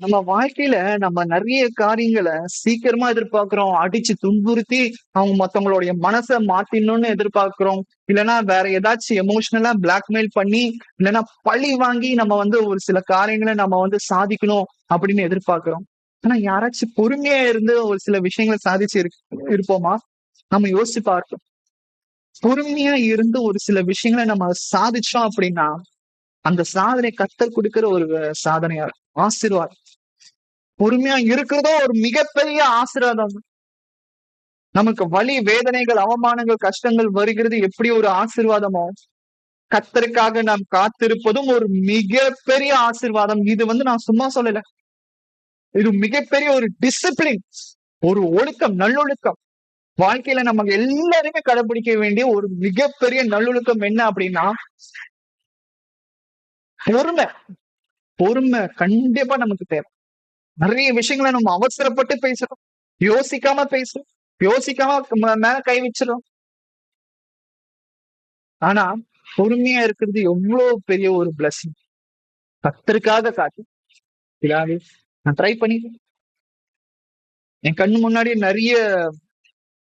நம்ம வாழ்க்கையில நம்ம நிறைய காரியங்களை சீக்கிரமா எதிர்பார்க்கிறோம். அடிச்சு துன்புறுத்தி அவங்க மத்தவங்களுடைய மனசை மாத்திடணும்னு எதிர்பார்க்கிறோம். இல்லைன்னா வேற ஏதாச்சும் எமோஷனலா பிளாக்மெயில் பண்ணி, இல்லைன்னா பழி வாங்கி நம்ம வந்து ஒரு சில காரியங்களை நம்ம வந்து சாதிக்கணும் அப்படின்னு எதிர்பார்க்கிறோம். ஆனா யாராச்சும் பொறுமையா இருந்து ஒரு சில விஷயங்களை சாதிச்சு இருப்போமா? நம்ம யோசிச்சு பார்க்கணும். பொறுமையா இருந்து ஒரு சில விஷயங்களை நம்ம சாதிச்சோம் அப்படின்னா அந்த சாதனை கர்த்தர் கொடுக்கிற ஒரு சாதனையா இருக்கும், ஆசீர்வாதம். பொறுமையா இருக்கிறதோ ஒரு மிகப்பெரிய ஆசீர்வாதம். நமக்கு வலி, வேதனைகள், அவமானங்கள், கஷ்டங்கள் வருகிறது எப்படி ஒரு ஆசீர்வாதமோ, கர்த்தருக்காக நாம் காத்திருப்பதும் ஒரு மிகப்பெரிய ஆசீர்வாதம். இது நான் சும்மா சொல்லல. இது மிகப்பெரிய ஒரு டிசிப்ளின், ஒரு ஒழுக்கம், நல்லொழுக்கம். வாழ்க்கையில நம்ம எல்லாருமே கடைபிடிக்க வேண்டிய ஒரு மிகப்பெரிய நல்லொழுக்கம் என்ன அப்படின்னா, பொறுமை. பொறுமை கண்டிப்பா நமக்கு தேவை. நிறைய விஷயங்களை நம்ம அவசரப்பட்டு பேசுறோம், யோசிக்காம பேசுறோம், யோசிக்காம மேல கை வச்சிடும். ஆனா பொறுமையா இருக்கிறது எவ்வளவு பெரிய ஒரு பிளஸிங். கர்த்தருக்காக காத்து பிதாவே, நான் ட்ரை பண்ணிட்டேன். என் கண்ணு முன்னாடி நிறைய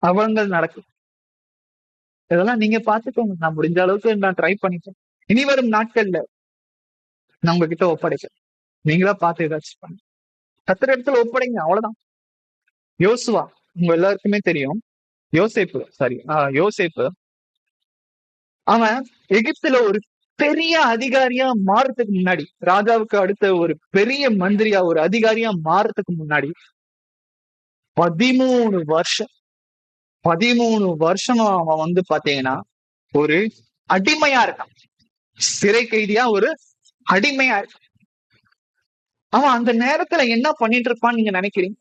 அவலங்கள் நடக்குது. இதெல்லாம் நீங்க பாத்துக்கோங்க. நான் முடிஞ்ச அளவுக்கு நான் ட்ரை பண்ணிட்டேன். இனி வரும் நாட்கள்ல நான் உங்ககிட்ட ஒப்படைக்கிறேன். நீங்களா பார்த்து ஏதாச்சும் பண்ணுங்க. கர்த்தர் இடத்துல ஒப்படைங்க, அவ்வளவுதான். யோசுவா உங்க எல்லாருக்குமே தெரியும். யோசேப்பு அவன் எகிப்துல ஒரு பெரிய அதிகாரியா மாறதுக்கு முன்னாடி, ராஜாவுக்கு அடுத்த ஒரு பெரிய மந்திரியா, ஒரு அதிகாரியா மாறதுக்கு முன்னாடி 13 வருஷம் 13 வருஷம் அவன் பாத்தீங்கன்னா ஒரு அடிமையா இருக்கான். சிறை கைதியா ஒரு அடிமையா இருக்கான். அவன் அந்த நேரத்துல என்ன பண்ணிட்டு இருப்பான்னு நீங்க நினைக்கிறீங்க?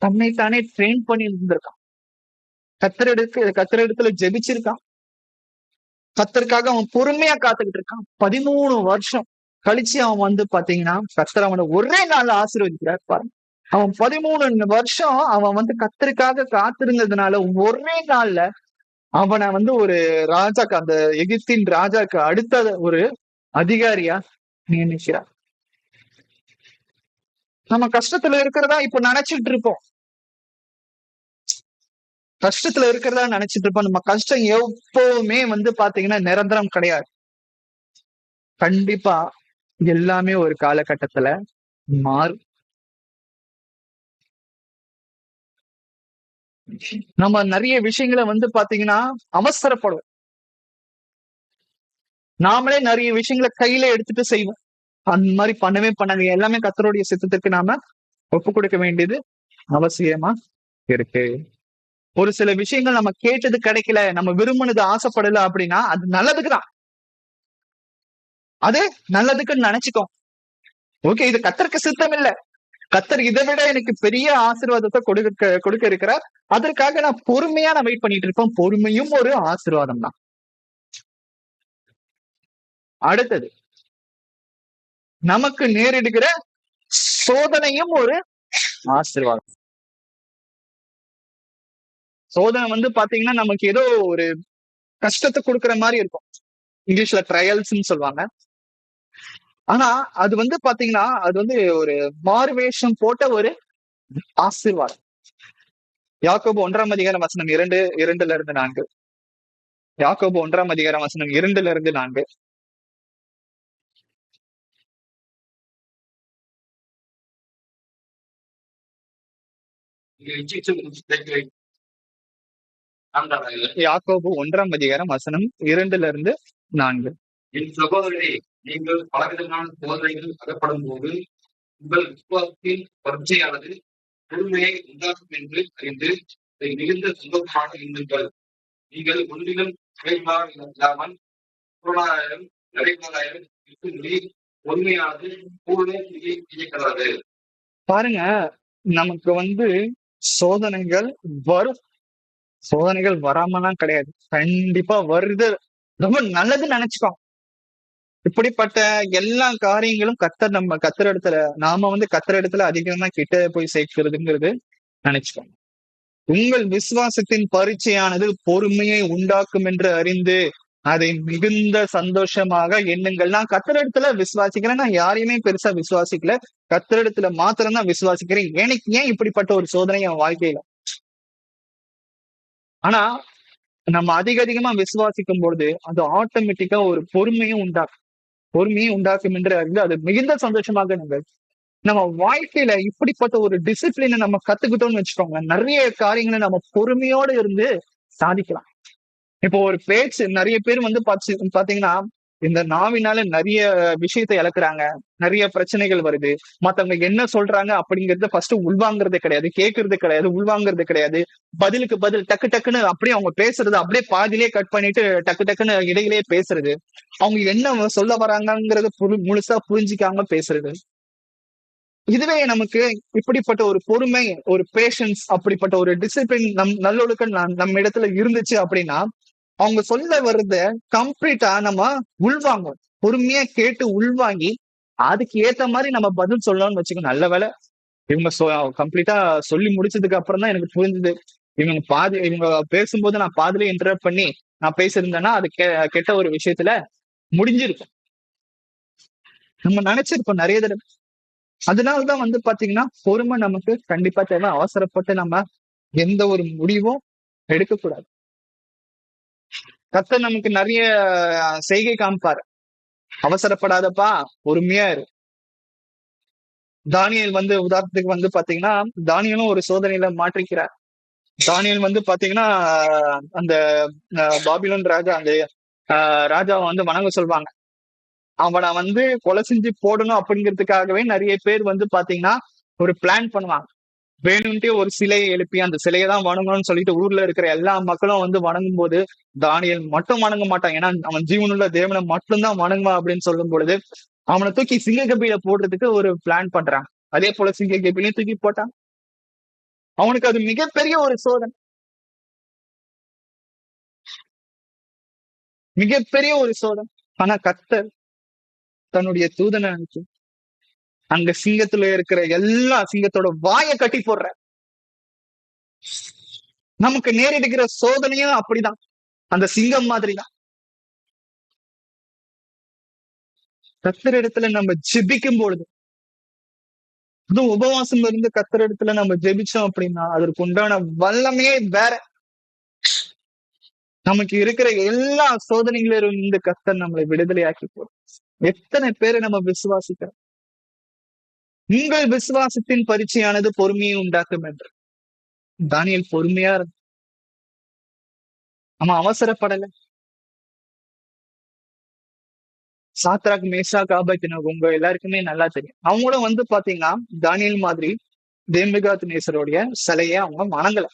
தன்னைத்தானே ட்ரெயின் பண்ணி இருந்திருக்கான். கத்தரிடத்துல ஜெபிச்சிருக்கான். கத்தருக்காக அவன் பொறுமையா காத்துக்கிட்டு இருக்கான். 13 வருஷம் கழிச்சு அவன் பாத்தீங்கன்னா கத்தர் அவனை ஒரே நாள்ல ஆசீர்வதிக்கிறார் பாருங்க. அவன் 13 வருஷம் அவன் கத்தருக்காக காத்திருந்ததுனால ஒரே நாள்ல அவனை ஒரு ராஜாக்கு, அந்த எகிப்தின் ராஜாக்கு அடுத்த ஒரு அதிகாரியா நியமிக்கிறார். நம்ம கஷ்டத்துல இருக்கிறதா இப்ப நினைச்சிட்டு இருப்போம். கஷ்டத்துல இருக்கிறதா நினைச்சிட்டு இருப்போம். நம்ம கஷ்டம் எப்பவுமே பாத்தீங்கன்னா நிரந்தரம் கிடையாது. கண்டிப்பா எல்லாமே ஒரு காலகட்டத்துல மாறும். நம்ம நிறைய விஷயங்களை பாத்தீங்கன்னா அவசரப்படுவோம். நாமளே நிறைய விஷயங்களை கையில எடுத்துட்டு செய்வோம். அந்த மாதிரி பண்ணவே பண்ணாங்க. எல்லாமே கர்த்தருடைய சித்தத்துக்கு நாம ஒப்பு கொடுக்க வேண்டியது அவசியமா இருக்கு. ஒரு சில விஷயங்கள் நம்ம கேட்டது கிடைக்கல, நம்ம விரும்பினது ஆசைப்படல அப்படின்னா அது நல்லதுக்குதான். அது நல்லதுக்குன்னு நினைச்சுக்கோ. ஓகே, இது கர்த்தருக்கு சித்தம் இல்ல. கர்த்தர் இதை விட எனக்கு பெரிய ஆசீர்வாதத்தை கொடுக்க இருக்கிறார். அதற்காக நான் பொறுமையா வெயிட் பண்ணிட்டு இருப்பேன். பொறுமையும் ஒரு ஆசீர்வாதம் தான். அடுத்தது, நமக்கு நேரிடுகிற சோதனையும் ஒரு ஆசீர்வாதம். சோதனை பாத்தீங்கன்னா நமக்கு ஏதோ ஒரு கஷ்டத்தை கொடுக்கிற மாதிரி இருக்கும். இங்கிலீஷ்ல ட்ரையல்ஸ்ன்னு சொல்லுவாங்க. ஆனா அது பாத்தீங்கன்னா அது ஒரு மாறுவேஷம் போட்ட ஒரு ஆசீர்வாதம். யாக்கோபு 1:2 2:2-4. யாக்கோபு 1:2-2. யாக்கோபு 1:2-4. என் சகோதரரே, நீங்கள் பலவிதமான சோதனைகள் அகப்படும் போது உங்கள் விசுவாசத்தின் பரீட்சையானது பொறுமையை உண்டாக்கும் என்று அறிந்து மிகுந்த சந்தோஷமாக இருந்தீர்கள். நீங்கள் ஒன்றிலும் இல்லாமல் பொருளாதாரம் நிறைவாதாரம் பொறுமையானது பூர்ண இயக்கிறாது. பாருங்க, நமக்கு சோதனைகள் வரும். சோதனைகள் வராமலாம் கிடையாது, கண்டிப்பா வருது. ரொம்ப நல்லது நினைச்சுக்கோ. இப்படிப்பட்ட எல்லா காரியங்களும் கர்த்தர் இடத்துல நாம கர்த்தர் இடத்துல அதிகமா கிட்ட போய் சேர்க்கிறதுங்கிறது நினைச்சுக்கோ. உங்கள் விசுவாசத்தின் பரீட்சையானது பொறுமையை உண்டாக்கும் என்று அறிந்து அதை மிகுந்த சந்தோஷமாக எண்ணுங்கள். நான் கர்த்தர் இடத்துல விசுவாசிக்கிறேன். நான் யாரையுமே பெருசா விசுவாசிக்கல, கர்த்தர் இடத்துல மாத்திரம் தான் விசுவாசிக்கிறேன். எனக்கு ஏன் இப்படிப்பட்ட ஒரு சோதனை என் வாழ்க்கையில? ஆனா நம்ம அதிகமா விசுவாசிக்கும் பொழுது அது ஆட்டோமேட்டிக்கா ஒரு பொறுமையும் உண்டாக்கும் என்று அறிந்து அது மிகுந்த சந்தோஷமாக நம்ம வாழ்க்கையில இப்படிப்பட்ட ஒரு டிசிப்ளினை நம்ம கத்துக்கிட்டோம்னு வச்சுக்கோங்க, நிறைய காரியங்களை நம்ம பொறுமையோடு இருந்து சாதிக்கலாம். இப்போ ஒரு பேச்சு, நிறைய பேர் பாத்தீங்கன்னா இந்த நாவினால நிறைய விஷயத்தை இழக்குறாங்க. நிறைய பிரச்சனைகள் வருது. மத்தவங்க என்ன சொல்றாங்க அப்படிங்கறத ஃபர்ஸ்ட் உள்வாங்குறது கிடையாது. கேட்கறது கிடையாது. உள்வாங்குறது கிடையாது. பதிலுக்கு பதில் டக்கு டக்குன்னு அப்படியே அவங்க பேசுறது அப்படியே பாதியிலேயே கட் பண்ணிட்டு டக்கு டக்குன்னு இடையிலேயே பேசுறது. அவங்க என்ன சொல்ல வராங்கங்கறத முழுசா புரிஞ்சுக்காம பேசுறது. இதுவே நமக்கு இப்படிப்பட்ட ஒரு பொறுமை, ஒரு பேஷன்ஸ், அப்படிப்பட்ட ஒரு டிசிப்ளின், நல்லொழுக்கம் நம்ம இடத்துல இருந்துச்சு அப்படின்னா, அவங்க சொல்ல வர்றத கம்ப்ளீட்டா நம்ம உள்வாங்குவோம். பொறுமையா கேட்டு உள்வாங்கி, அதுக்கு ஏத்த மாதிரி நம்ம பதில் சொல்லணும்னு வச்சுக்கோ. நல்ல வேளை இவங்க கம்ப்ளீட்டா சொல்லி முடிச்சதுக்கு அப்புறம் தான் எனக்கு புரிஞ்சுது. இவங்க பேசும்போது நான் பாதியிலே இன்டரப்ட் பண்ணி நான் பேசியிருந்தேன்னா, அது கெட்ட ஒரு விஷயத்துல முடிஞ்சிருக்கும். நம்ம நினைச்சிருப்போம் நிறைய தடவை. அதனாலதான் பாத்தீங்கன்னா, பொறுமை நமக்கு கண்டிப்பா தேவை. அவசரப்பட்டு நம்ம எந்த ஒரு முடிவும் எடுக்கக்கூடாது. கர்த்தர் நமக்கு நிறைய செய்கை காமிப்பாரு. அவசரப்படாதப்பா, பொறுமையா இரு. தானியேல் உதாரணத்துக்கு பாத்தீங்கன்னா, தானியேலும் ஒரு சோதனையில மாட்டிக்கிறார். தானியேல் பாத்தீங்கன்னா, அந்த பாபிலோன் ராஜா அந்த ராஜாவை வணங்க சொல்வாங்க. அவனை கொலை செஞ்சு போடணும் அப்படிங்கிறதுக்காகவே நிறைய பேர் பாத்தீங்கன்னா ஒரு பிளான் பண்ணுவாங்க. வேணும்ட்டே ஒரு சிலையை எழுப்பி அந்த சிலையை தான் வணங்கணும்னு சொல்லிட்டு ஊர்ல இருக்கிற எல்லா மக்களும் வணங்கும் போது தானியேல் மட்டும் வணங்க மாட்டான். ஏன்னா அவன் ஜீவனுள்ள தேவனை மட்டும்தான் வணங்குவான் அப்படின்னு சொல்லும் பொழுது அவனை தூக்கி சிங்க கபியில போடுறதுக்கு ஒரு பிளான் பண்றான். அதே போல சிங்க கபிலையும் தூக்கி போட்டான். அவனுக்கு அது மிகப்பெரிய ஒரு சோதனை, மிகப்பெரிய ஒரு சோதனை. ஆனா கர்த்தர் தன்னுடைய தூதனை அனுப்பி அங்க சிங்கத்துல இருக்கிற எல்லா சிங்கத்தோட வாயை கட்டி போடுற. நமக்கு நேரிடுகிற சோதனையும் அப்படிதான், அந்த சிங்கம் மாதிரிதான். கர்த்தர் இடத்துல நம்ம ஜெபிக்கும் பொழுது, அதுவும் உபவாசம் இருந்து கர்த்தர் இடத்துல நம்ம ஜெபிச்சோம் அப்படின்னா அதற்கு உண்டான வல்லமையே வேற. நமக்கு இருக்கிற எல்லா சோதனைகளிலும் இந்த கர்த்தர் நம்மளை விடுதலையாக்கி போறோம். எத்தனை பேரை நம்ம விசுவாசிக்கிறோம். உங்கள் விசுவாசத்தின் பரீட்சையானது பொறுமையை உண்டாக்கும் என்று. தானியேல் பொறுமையா நம்ம அவசரப்படல. சாத்ராக், மேஷாக், ஆபேத்நேகோ உங்க எல்லாருக்குமே நல்லா தெரியும். அவங்களும் பாத்தீங்கன்னா தானியேல் மாதிரி தேவகாத் நேசருடைய சிலையை அவங்க வணங்கல.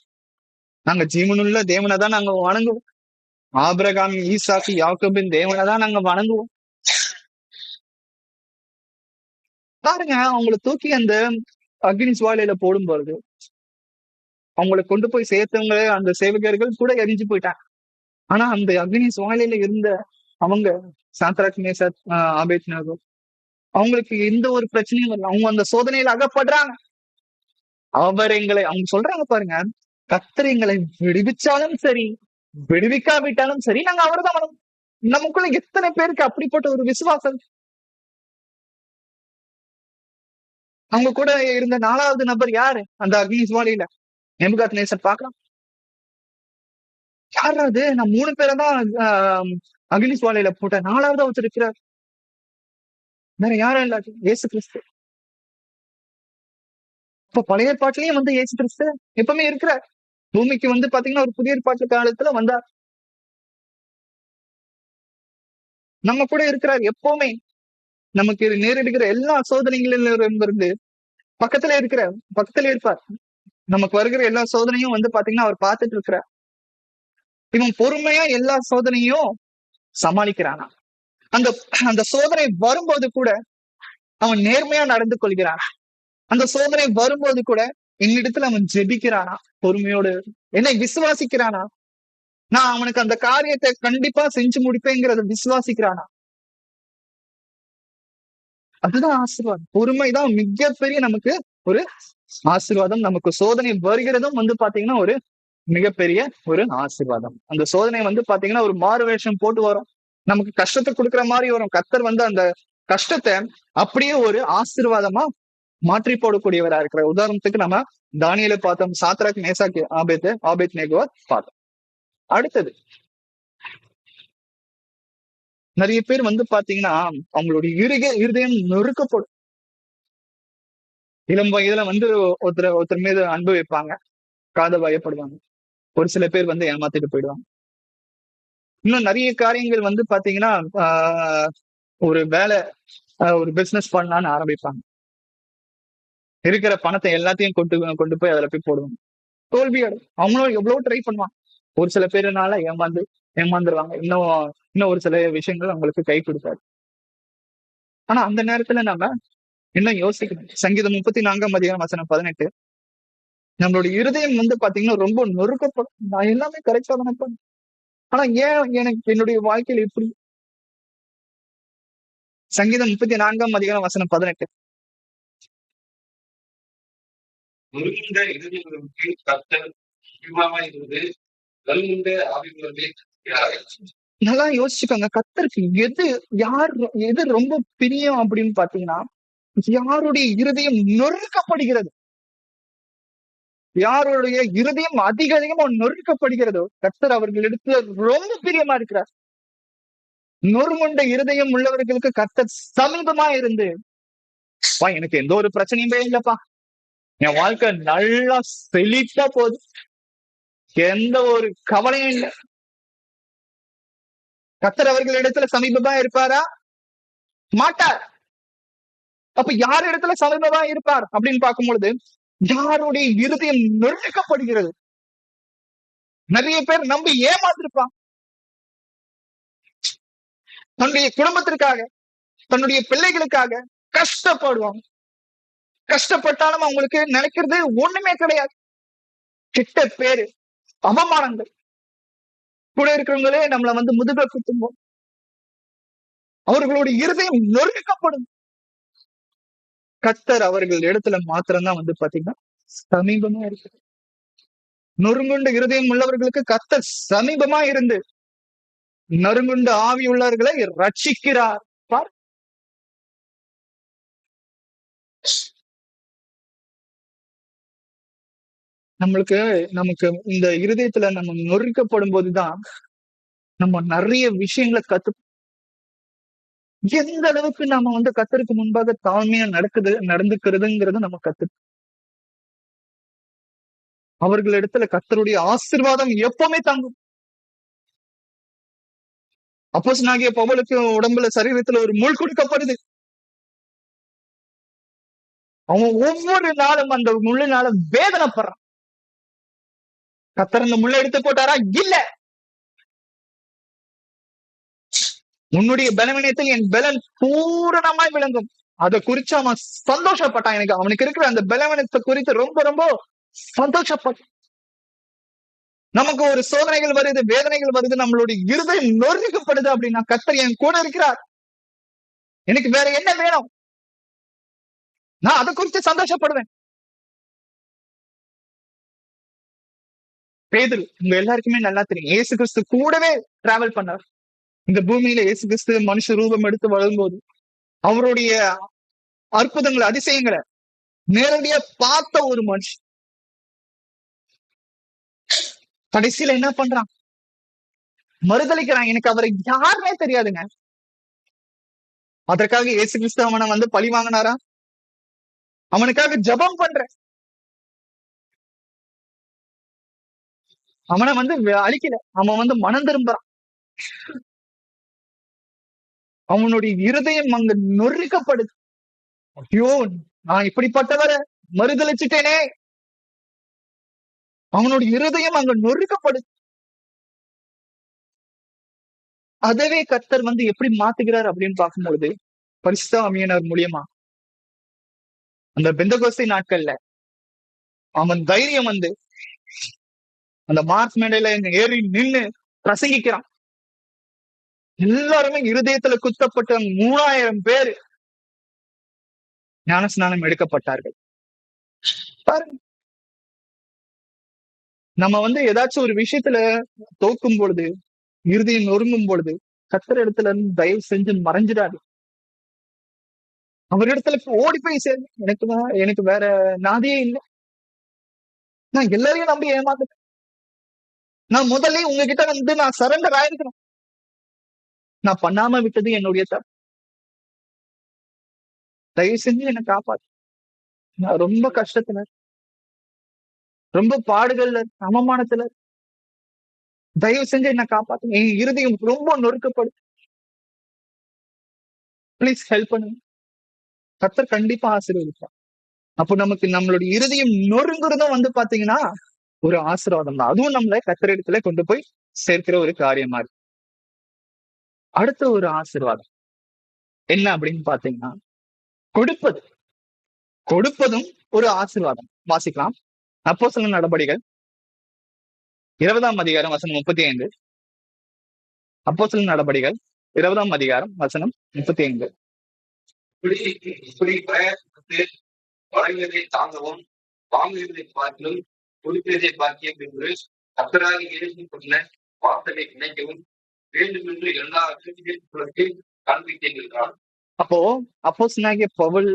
நாங்க ஜீவனுள்ள தேவனை தான் நாங்க வணங்குவோம். ஆபிரகாம், ஈசாக்கு, யாக்கோபின் தேவனை தான் நாங்க வணங்குவோம். பாருங்க, அவங்களை தூக்கி அந்த அக்னி ஜுவாலையில போடும் பொழுது அவங்களை கொண்டு போய் சேர்த்தவங்க அந்த சேவகர்கள் கூட எரிஞ்சு போயிட்டாங்க. ஆனா அந்த அக்னி ஜுவாலையில இருந்த அவங்க சாத்ராக், மேஷாக், ஆபேத்நேகோ அவங்களுக்கு எந்த ஒரு பிரச்சனையும் வரல. அவங்க அந்த சோதனையில அகப்படுறாங்க. அவங்க சொல்றாங்க பாருங்க, கர்த்தர் எங்களை விடுவிச்சாலும் சரி, விடுவிக்காவிட்டாலும் சரி, நாங்க அவர்தான் வணங்குவோம். நமக்குள்ள எத்தனை பேருக்கு அப்படிப்பட்ட ஒரு விசுவாசம். அவங்க கூட இருந்த 4வது நபர் யாரு? அந்த அக்னி ஜுவாலையில நேபுகாத் நேசர் பார்க்கலாம். யாராவது நான் 3 பேரை தான் அக்னி ஜுவாலையில போட்டேன், 4வது ஒருத்தர் இருக்கிறார். வேற யாரும் இல்ல, இயேசு கிறிஸ்து. இப்ப பழைய ஏற்பாட்டிலயும் இயேசு கிறிஸ்து எப்பவுமே இருக்கிறார். பூமிக்கு பாத்தீங்கன்னா ஒரு புதிய ஏற்பாட்டு காலத்துல வந்தார். நம்ம கூட இருக்கிறார் எப்பவுமே. நமக்கு நேரிடுகிற எல்லா சோதனைகளிலும் இருந்து பக்கத்துல இருப்பார். நமக்கு வருகிற எல்லா சோதனையும் பாத்தீங்கன்னா அவர் பார்த்துட்டு இருக்கிறார். இவன் பொறுமையா எல்லா சோதனையும் சமாளிக்கிறானா. அந்த அந்த சோதனை வரும்போது கூட அவன் நேர்மையா நடந்து கொள்கிறான். அந்த சோதனை வரும்போது கூட என்னிடத்துல அவன் ஜெபிக்கிறானா, பொறுமையோடு என்னை விசுவாசிக்கிறானா, நான் அவனுக்கு அந்த காரியத்தை கண்டிப்பா செஞ்சு முடிப்பேங்கிறத விசுவாசிக்கிறானா. அதுதான் ஆசீர்வாதம். பொறுமைதான் மிகப்பெரிய நமக்கு ஒரு ஆசீர்வாதம். நமக்கு சோதனை வருகிறதும் பாத்தீங்கன்னா ஒரு மிகப்பெரிய ஒரு ஆசீர்வாதம். அந்த சோதனை பாத்தீங்கன்னா ஒரு மாறு வேஷம் போட்டு வரும். நமக்கு கஷ்டத்தை கொடுக்குற மாதிரி வரும். கர்த்தர் அந்த கஷ்டத்தை அப்படியே ஒரு ஆசீர்வாதமா மாற்றி போடக்கூடியவரா இருக்கிற. உதாரணத்துக்கு நம்ம தானியேலை பார்த்தோம், சாத்ராக், மேஷாக், ஆபேத்நேகோவை பார்த்தோம். அடுத்தது நிறைய பேர் பாத்தீங்கன்னா அவங்களுடைய இருதயம் நொறுக்கப்படும். இளம் வயதுல ஒருத்தர் மீது அன்பு வைப்பாங்க, காத பயப்படுவாங்க. ஒரு சில பேர் ஏமாத்திட்டு போயிடுவாங்க. இன்னும் நிறைய காரியங்கள் வந்து பாத்தீங்கன்னா ஆஹ் ஒரு வேலை ஒரு பிசினஸ் பண்ணலான்னு ஆரம்பிப்பாங்க. இருக்கிற பணத்தை எல்லாத்தையும் கொண்டு கொண்டு போய் அதுல போய் போடுவாங்க. தோல்வி அடையும். அவங்களும் எவ்வளவு ட்ரை பண்ணுவாங்க. ஒரு சில பேருனால ஏமாந்துருவாங்க. இன்னும் ஒரு சில விஷயங்கள் அவங்களுக்கு கை கொடுக்காது. ஆனா அந்த நேரத்துல நம்ம என்ன யோசிக்கணும். சங்கீதம் 34 வசனம் 18. நம்மளுடைய இருதயம் வந்து பாத்தீங்கன்னா ரொம்ப நொறுக்கப்படும். நான் எல்லாமே கரெக்டா தானே பண்ணேன். ஆனா ஏன் எனக்கு என்னுடைய வாழ்க்கையில இப்படி? சங்கீதம் 34 வசனம் 18. நொறுங்குண்ட இருதயங்களுக்கு கர்த்தர் தீவிரமாய் இருந்து வலுவுண்ட ஆவிகளை இருக்கிறார்கள். நல்லா யோசிச்சுக்கோங்க. கர்த்தருக்கு யார் எது ரொம்ப பிரியம் அப்படின்னு பாத்தீங்கன்னா, யாருடைய இருதயம் நொறுக்கப்படுகிறது, யாருடைய இருதயம் அதிக அதிகமா நொறுக்கப்படுகிறதோ கர்த்தர் அவர்களிடத்துல ரொம்ப பிரியமா இருக்கிறார். நொறுங்குண்ட இருதயம் உள்ளவர்களுக்கு கர்த்தர் சமீபமா இருந்து, "பா, எனக்கு எந்த ஒரு பிரச்சனையுமே இல்லப்பா, என் வாழ்க்கை நல்லா செழிப்பா போகுது, எந்த ஒரு கவலையும் இல்லை." கர்த்தர் அவர்களிடத்துல சமீபமா இருப்பாரா? மாட்டார். அப்ப யார் இடத்துல சமீபமா இருப்பார் அப்படின்னு பார்க்கும் பொழுது, யாருடைய இருதயம் நொறுக்கப்படுகிறது. நிறைய பேர் நம்பி ஏமாந்திருப்பான். தன்னுடைய குடும்பத்திற்காக, தன்னுடைய பிள்ளைகளுக்காக கஷ்டப்படுவாங்க. கஷ்டப்பட்டாலும் அவங்களுக்கு நினைக்கிறது ஒண்ணுமே கிடையாது. கெட்ட பேரு, அவமானங்கள், கூட இருக்கிறவங்களே நம்மள வந்து முதுக குத்தும்போது அவர்களுடைய இருதயம் நொறுக்கப்படும். கர்த்தர் அவர்கள் இடத்துல மாத்திரம்தான் வந்து பாத்தீங்கன்னா சமீபமா இருக்கு. நொறுங்குண்ட இருதயம் உள்ளவர்களுக்கு கர்த்தர் சமீபமா இருந்து நறுங்குண்ட ஆவி உள்ளவர்களை ரட்சிக்கிறார். பார், நம்மளுக்கு நமக்கு இந்த இருதயத்துல நம்ம நொறுக்கப்படும் போதுதான் நம்ம நிறைய விஷயங்களை எந்த அளவுக்கு நாம வந்து கர்த்தருக்கு முன்பாக தாழ்மையா நடந்துக்கிறதுங்கிறது நம்ம அவர்களிடத்துல கர்த்தருடைய ஆசீர்வாதம் எப்பவுமே தங்கும். அப்போஸ்தலனாகிய பவுலுக்கு உடம்புல சரீரத்துல ஒரு முள் கொடுக்கப்படுது. அவன் ஒவ்வொரு நாளும் அந்த முள்ளுனால வேதனைப்படுறான். கர்த்தர் அந்த முள்ளை எடுத்து போட்டாரா? இல்ல. உன்னுடைய பலவீனத்தில் என் பலன் பூரணமாய் விளங்கும். அதை குறிச்சு அவன் சந்தோஷப்பட்டான். அவனுக்கு இருக்கிற அந்த பலவீனத்தை குறித்து ரொம்ப ரொம்ப சந்தோஷப்பட்டான். நமக்கு ஒரு சோதனைகள் வருது, வேதனைகள் வருது, நம்மளுடைய இருதயம் நொறுக்கப்படுது அப்படின்னா கர்த்தர் என் கூட இருக்கிறார், எனக்கு வேற என்ன வேணும்? நான் அதை குறித்து சந்தோஷப்படுவேன். பேதுரு உங்க எல்லாருக்குமே நல்லா தெரியும். இயேசு கிறிஸ்து கூடவே டிராவல் பண்ணார். இந்த பூமியில இயேசு கிறிஸ்து மனுஷ ரூபம் எடுத்து வரும்போது அவருடைய அற்புதங்களை, அதிசயங்களை நேரடியா பார்த்த ஒரு மனுஷன் கடைசியில என்ன பண்றான்? மறுதளிக்கிறான். எனக்கு அவரை யாருமே தெரியாதுங்க. அதற்காக இயேசு கிறிஸ்து அவனை வந்து பழி வாங்கினாரா? அவனுக்காக ஜெபம் பண்றேன். அவனை வந்து அழிக்கல. அவன் வந்து மனம் திரும்புறான். அவனுடைய இருதயம் அங்க நொறுக்கப்படுது. ஐயோ, நான் இப்படிப்பட்டவரை மறுதளிச்சுட்டேனே. அவனுடைய இருதயம் அங்க நொறுக்கப்படுது. அதவே கர்த்தர் வந்து எப்படி மாத்துகிறார் அப்படின்னு பார்க்கும்போது, பரிசுத்த ஆவியானவர் மூலியமா அந்த பெந்தகோஸ்தே நாட்கள்ல அவன் தைரியம் வந்து அந்த மார்ச் மேடையில ஏறி நின்னு பிரசங்கிக்கிறான். எல்லாருமே இருதயத்துல குத்தப்பட்ட 3000 பேர் ஞானஸ்நானம் எடுக்கப்பட்டார்கள். பாருங்க, நம்ம வந்து ஏதாச்சும் ஒரு விஷயத்துல தோக்கும் பொழுது, இருதயம் நொறுங்கும் பொழுது, கர்த்தர் இடத்துல இருந்து தயவு செஞ்சு மறைஞ்சிடாது. அவர் இடத்துல ஓடி போய் சேரு. எனக்கு வேற நாதியே இல்லை. நான் எல்லாரையும் நம்பி ஏமாந்துட்டேன். நான் முதல்ல உங்ககிட்ட வந்து நான் சரண்டர் ஆயிருக்கணும். நான் பண்ணாம விட்டது என்னுடைய தப்பு. தயவு செஞ்சு என்னை காப்பாத்து. நான் ரொம்ப கஷ்டத்துல, ரொம்ப பாடுகள்ல, அவமானத்துல தயவு செஞ்சு என்ன காப்பாத்துங்க, என் இருதயம் ரொம்ப நொறுக்கப்படும், ப்ளீஸ் ஹெல்ப் பண்ணுங்க. கர்த்தர் கண்டிப்பா ஆசீர்வதிப்பார். அப்போ நமக்கு நம்மளுடைய இருதயம் நொறுங்குறதும் பாத்தீங்கன்னா ஒரு ஆசீர்வாதம் தான். அதுவும் நம்மள கர்த்தரிடத்துல கொண்டு போய் சேர்க்கிற ஒரு காரியமா இருக்கு. அடுத்த ஒரு ஆசீர்வாதம் என்ன அப்படின்னு பாத்தீங்கன்னா, கொடுப்பது. கொடுப்பதும் ஒரு ஆசீர்வாதம். வாசிக்கலாம். அப்போஸ்தலர் நடபடிகள் 20ஆம் அதிகாரம் வசனம் 35. அப்போஸ்தலர் நடபடிகள் 20ஆம் அதிகாரம் வசனம் 35. இப்படி பிரயாசப்பட்டு வழங்குவதை தாங்கவும் வாங்குவதை பார்க்கிலும் கொடுக்கிறதை பாக்கியம் என்று கர்த்தராக இயேசு சொன்ன வார்த்தையை நினைக்கவும் வேண்டும் என்று எல்லா அக்கிரமங்களுக்கு காண்பிக்கின்றார். அப்போ அப்போஸ்தலனாகிய பவுல்,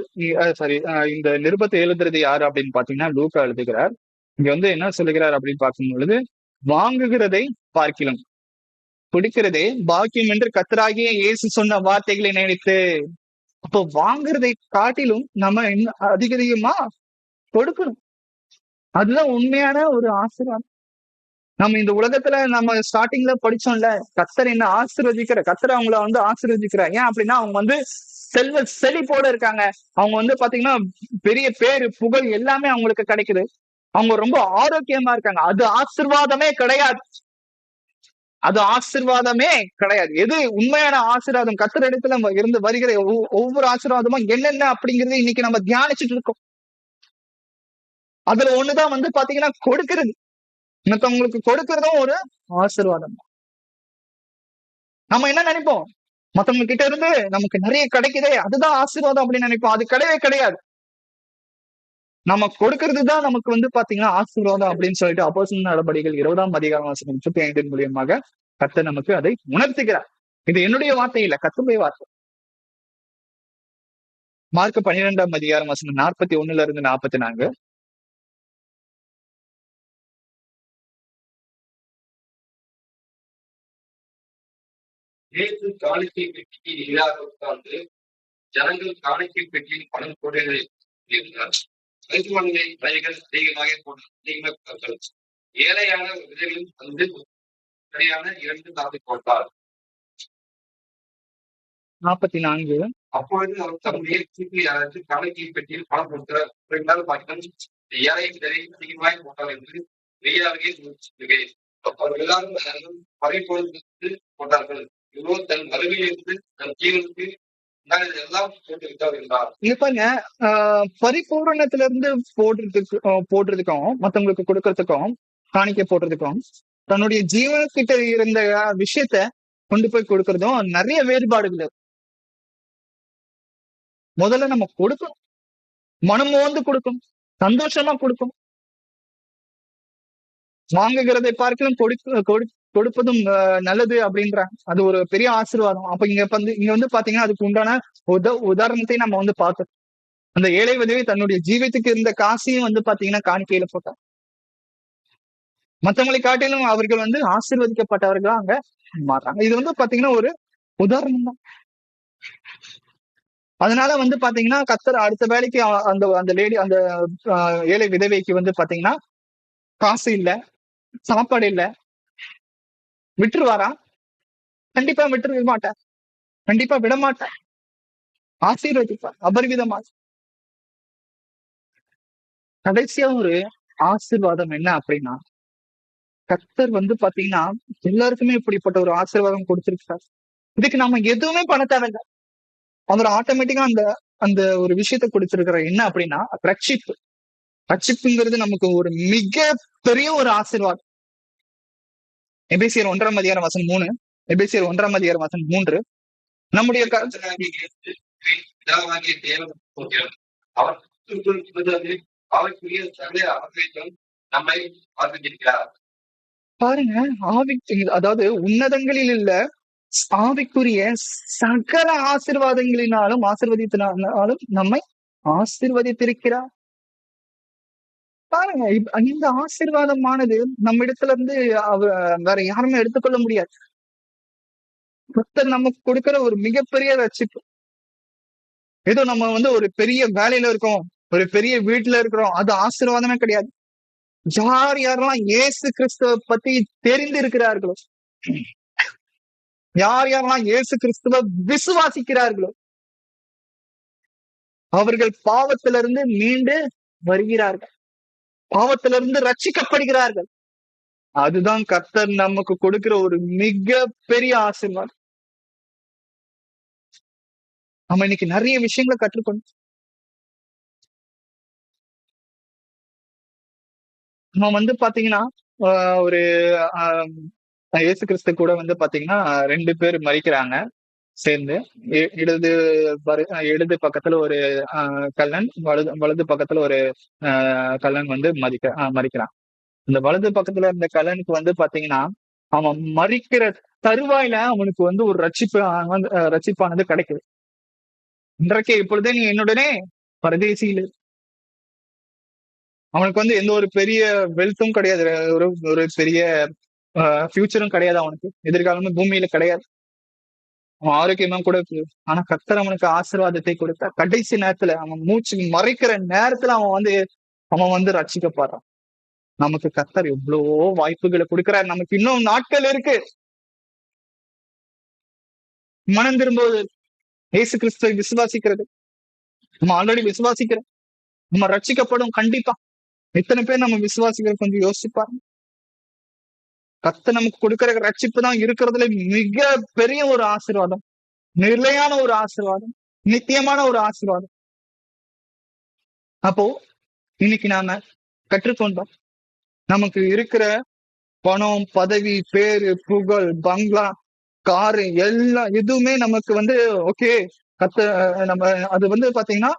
சாரி, இந்த நிருபத்தை எழுதுறது யாரு அப்படின்னு பாத்தீங்கன்னா லூக்கா எழுதுகிறார். இங்க என்ன சொல்லுகிறார் அப்படின்னு பார்க்கும் பொழுது, வாங்குகிறதை பார்க்கிலும் கொடுக்கிறதே பாக்கியம் என்று கர்த்தராகிய இயேசு சொன்ன வார்த்தைகளை நினைத்து. அப்போ வாங்குறதை காட்டிலும் நம்ம என்ன அதிகமா கொடுக்கணும். அதுதான் உண்மையான ஒரு ஆசீர்வாதம். நம்ம இந்த உலகத்துல நம்ம ஸ்டார்டிங்ல படிச்சோம்ல, கர்த்தர் என்ன ஆசீர்வதிக்கிற, கர்த்தர் அவங்கள ஆசீர்வதிக்கிறார். ஏன் அப்படின்னா அவங்க செல்வ செழிப்போட இருக்காங்க. அவங்க பாத்தீங்கன்னா பெரிய பேரு புகழ் எல்லாமே அவங்களுக்கு கிடைக்குது. அவங்க ரொம்ப ஆரோக்கியமா இருக்காங்க. அது ஆசீர்வாதமே கிடையாது. அது ஆசீர்வாதமே கிடையாது. எது உண்மையான ஆசீர்வாதம்? கர்த்தர் இடத்துல இருந்து வருகிற ஒவ்வொரு ஆசீர்வாதமும் என்னென்ன அப்படிங்கறது இன்னைக்கு நம்ம தியானிச்சுட்டு இருக்கோம். அதுல ஒண்ணுதான் பாத்தீங்கன்னா கொடுக்கிறது. மத்தவங்களுக்கு கொடுக்கறதும் ஒரு ஆசீர்வாதம். நம்ம என்ன நினைப்போம்? மத்தவங்க கிட்ட இருந்து நமக்கு நிறைய கிடைக்குதே, அதுதான் ஆசீர்வாதம் அப்படின்னு நினைப்போம். அது கிடையவே கிடையாது. நம்ம கொடுக்கறதுதான் நமக்கு பாத்தீங்கன்னா ஆசீர்வாதம் அப்படின்னு சொல்லிட்டு அப்போஸ்தலர் நடபடிகள் 20ஆம் அதிகாரம் வசனம் 35 மூலியமாக கர்த்தர் நமக்கு அதை உணர்த்துகிறார். இது என்னுடைய வார்த்தை இல்ல, கர்த்தருடைய வார்த்தை. மார்க் 12ஆம் அதிகாரம் வசனம் 41 இருந்து 44. இயேசு காணிக்கை பெட்டிக்கு எதிராக உட்கார்ந்து ஜனங்கள் காணிக்கை பெட்டியில் பணம் போடுகிறது என்றார். மருத்துவமனை வழிகள் அதிகமாக ஏழையான விதைகளும் சரியான 2 தாக்கி போட்டார். 44. அப்பொழுது அவர் தம்முடைய சீக்கிரம் காணிக்கை பெட்டியில் பணம் கொடுக்கிறார் பார்க்க ஏழை விதை அதிகமாக போட்டார் என்று மெய்யாகவே சொல்லுகிறேன். அவர் எல்லாரும் பறிப்பொழுது போட்டார்கள். இவரோ தன் வறுமையிலிருந்து தன் ஜீவனுக்கு எல்லாம் போட்டு விட்டார் என்றார். பாருங்க, பரிபூரணத்துல இருந்து போடுறதுக்கும் மத்தவங்களுக்கு கொடுக்கறதுக்கும் காணிக்கை போடுறதுக்கும் தன்னுடைய ஜீவனக்கிட்ட இருந்த விஷயத்த கொண்டு போய் கொடுக்கறதும் நிறைய வேறுபாடுகள். முதல்ல நம்ம கொடுக்கணும், மனம் கொடுக்கணும், சந்தோஷமா கொடுக்கணும். வாங்குகிறதை பார்க்கலும் கொடுப்பதும் நல்லது அப்படின்றாங்க. அது ஒரு பெரிய ஆசீர்வாதம். அப்ப இங்க பாத்தீங்கன்னா அதுக்கு உண்டான உதாரணத்தை நம்ம பார்த்தோம். அந்த ஏழை விதவை தன்னுடைய ஜீவத்துக்கு இருந்த காசையும் பாத்தீங்கன்னா காணிக்கையில போட்டார். மற்றவங்களை காட்டிலும் அவர்கள் ஆசீர்வதிக்கப்பட்டவர்களா அங்க மாறாங்க. இது பாத்தீங்கன்னா ஒரு உதாரணம் தான். அதனால பாத்தீங்கன்னா கர்த்தர் அடுத்த வேலைக்கு அந்த லேடி, அந்த ஏழை விதவைக்கு பாத்தீங்கன்னா காசு இல்ல, சாப்பாடு இல்ல, விட்டுருவாரா? கண்டிப்பா விட்டுருக்க மாட்டார். கண்டிப்பா விட மாட்டார். ஆசீர்வதிப்பார் அபரிவிதமா. கடைசியா ஒரு ஆசீர்வாதம் என்ன அப்படின்னா, கர்த்தர் பாத்தீங்கன்னா எல்லாருக்குமே இப்படிப்பட்ட ஒரு ஆசீர்வாதம் கொடுத்திருக்கிறார். இதுக்கு நம்ம எதுவுமே பண்ண தேவையில்லை. அவர் ஆட்டோமேட்டிக்கா அந்த ஒரு விஷயத்த கொடுத்திருக்கிற. என்ன அப்படின்னா ரட்சிப்பு. ரட்சிப்புங்கிறது நமக்கு ஒரு மிக பெரிய ஒரு ஆசீர்வாதம். எபேசியர் 1ஆம் அதிகாரம் வசனம் 3. எபேசியர் 1ஆம் அதிகாரம் வசனம் 3. நம்முடைய பாருங்க, அதாவது உன்னதங்களில் இல்ல, ஆவிக்குரிய சகல ஆசீர்வாதங்களினாலும் நம்மை ஆசீர்வதித்திருக்கிறார். பாருங்க, இந்த ஆசீர்வாதமானது நம்ம இடத்துல இருந்து வேற யாருமே எடுத்துக்கொள்ள முடியாது. கர்த்தர் நமக்கு கொடுக்கிற ஒரு மிகப்பெரிய ரட்சிப்பு. ஏதோ நம்ம ஒரு பெரிய வேலையில இருக்கோம், ஒரு பெரிய வீட்டுல இருக்கிறோம், அது ஆசீர்வாதமே கிடையாது. யார் யாரெல்லாம் இயேசு கிறிஸ்துவ பத்தி தெரிந்து இருக்கிறார்களோ, யார் யாரெல்லாம் இயேசு கிறிஸ்துவ விசுவாசிக்கிறார்களோ, அவர்கள் பாவத்திலிருந்து மீண்டு வருகிறார்கள், பாவத்திலிருந்து ரட்சிக்கப்படுகிறார்கள். அதுதான் கர்த்தர் நமக்கு கொடுக்கிற ஒரு மிக பெரிய ஆசீர்வாதம். நம்ம இன்னைக்கு நிறைய விஷயங்களை கற்றுக்கொண்டோம். நம்ம வந்து பாத்தீங்கன்னா ஒரு இயேசு கிறிஸ்து கூட வந்து பாத்தீங்கன்னா 2 பேர் மரிக்கிறாங்க சேர்ந்து. இடது இடது பக்கத்துல ஒரு கல்லன், வலது பக்கத்துல ஒரு கல்லன் வந்து மறிக்கிறான். இந்த வலது பக்கத்துல இருந்த கல்லனுக்கு வந்து பாத்தீங்கன்னா அவன் மறிக்கிற தருவாயில அவனுக்கு வந்து ஒரு ரட்சிப்பானது கிடைக்குது. இன்றைக்கு இப்பொழுதே நீ என்னுடனே பரதேசியில். அவனுக்கு வந்து எந்த ஒரு பெரிய வெல்த்தும் கிடையாது, ஒரு பெரிய ஃபியூச்சரும் கிடையாது, அவனுக்கு எதிர்காலமும் பூமியில கிடையாது, அவன் ஆரோக்கியமா கூட இருக்கு. ஆனா கர்த்தர் அவனுக்கு ஆசீர்வாதத்தை கொடுத்தா கடைசி நேரத்துல அவன் மூச்சு மறைக்கிற நேரத்துல அவன் வந்து ரட்சிக்கப்படுறான். நமக்கு கர்த்தர் எவ்வளவோ வாய்ப்புகளை கொடுக்கிறார். நமக்கு இன்னும் நாட்கள் இருக்கு. மனம் திரும்புவது, இயேசு கிறிஸ்துவை விசுவாசிக்கிறது. நம்ம ஆல்ரெடி விசுவாசிக்கிறோம், நம்ம ரட்சிக்கப்படும் கண்டிப்பா. எத்தனை பேர் நம்ம விசுவாசிக்கிறோம் கொஞ்சம் யோசிப்பாரு. கர்த்தர் நமக்கு கொடுக்கிற ரட்சிப்பு தான் இருக்கிறதுல மிக பெரிய ஒரு ஆசீர்வாதம், நிலையான ஒரு ஆசீர்வாதம், நித்தியமான ஒரு ஆசீர்வாதம். அப்போ இன்னைக்கு நாம கற்றுக்கொண்டோம், நமக்கு இருக்கிற பணம், பதவி, பேரு, புகழ், பங்களா, காரு எல்லாம் எதுவுமே நமக்கு வந்து ஓகே, நம்ம அது வந்து பாத்தீங்கன்னா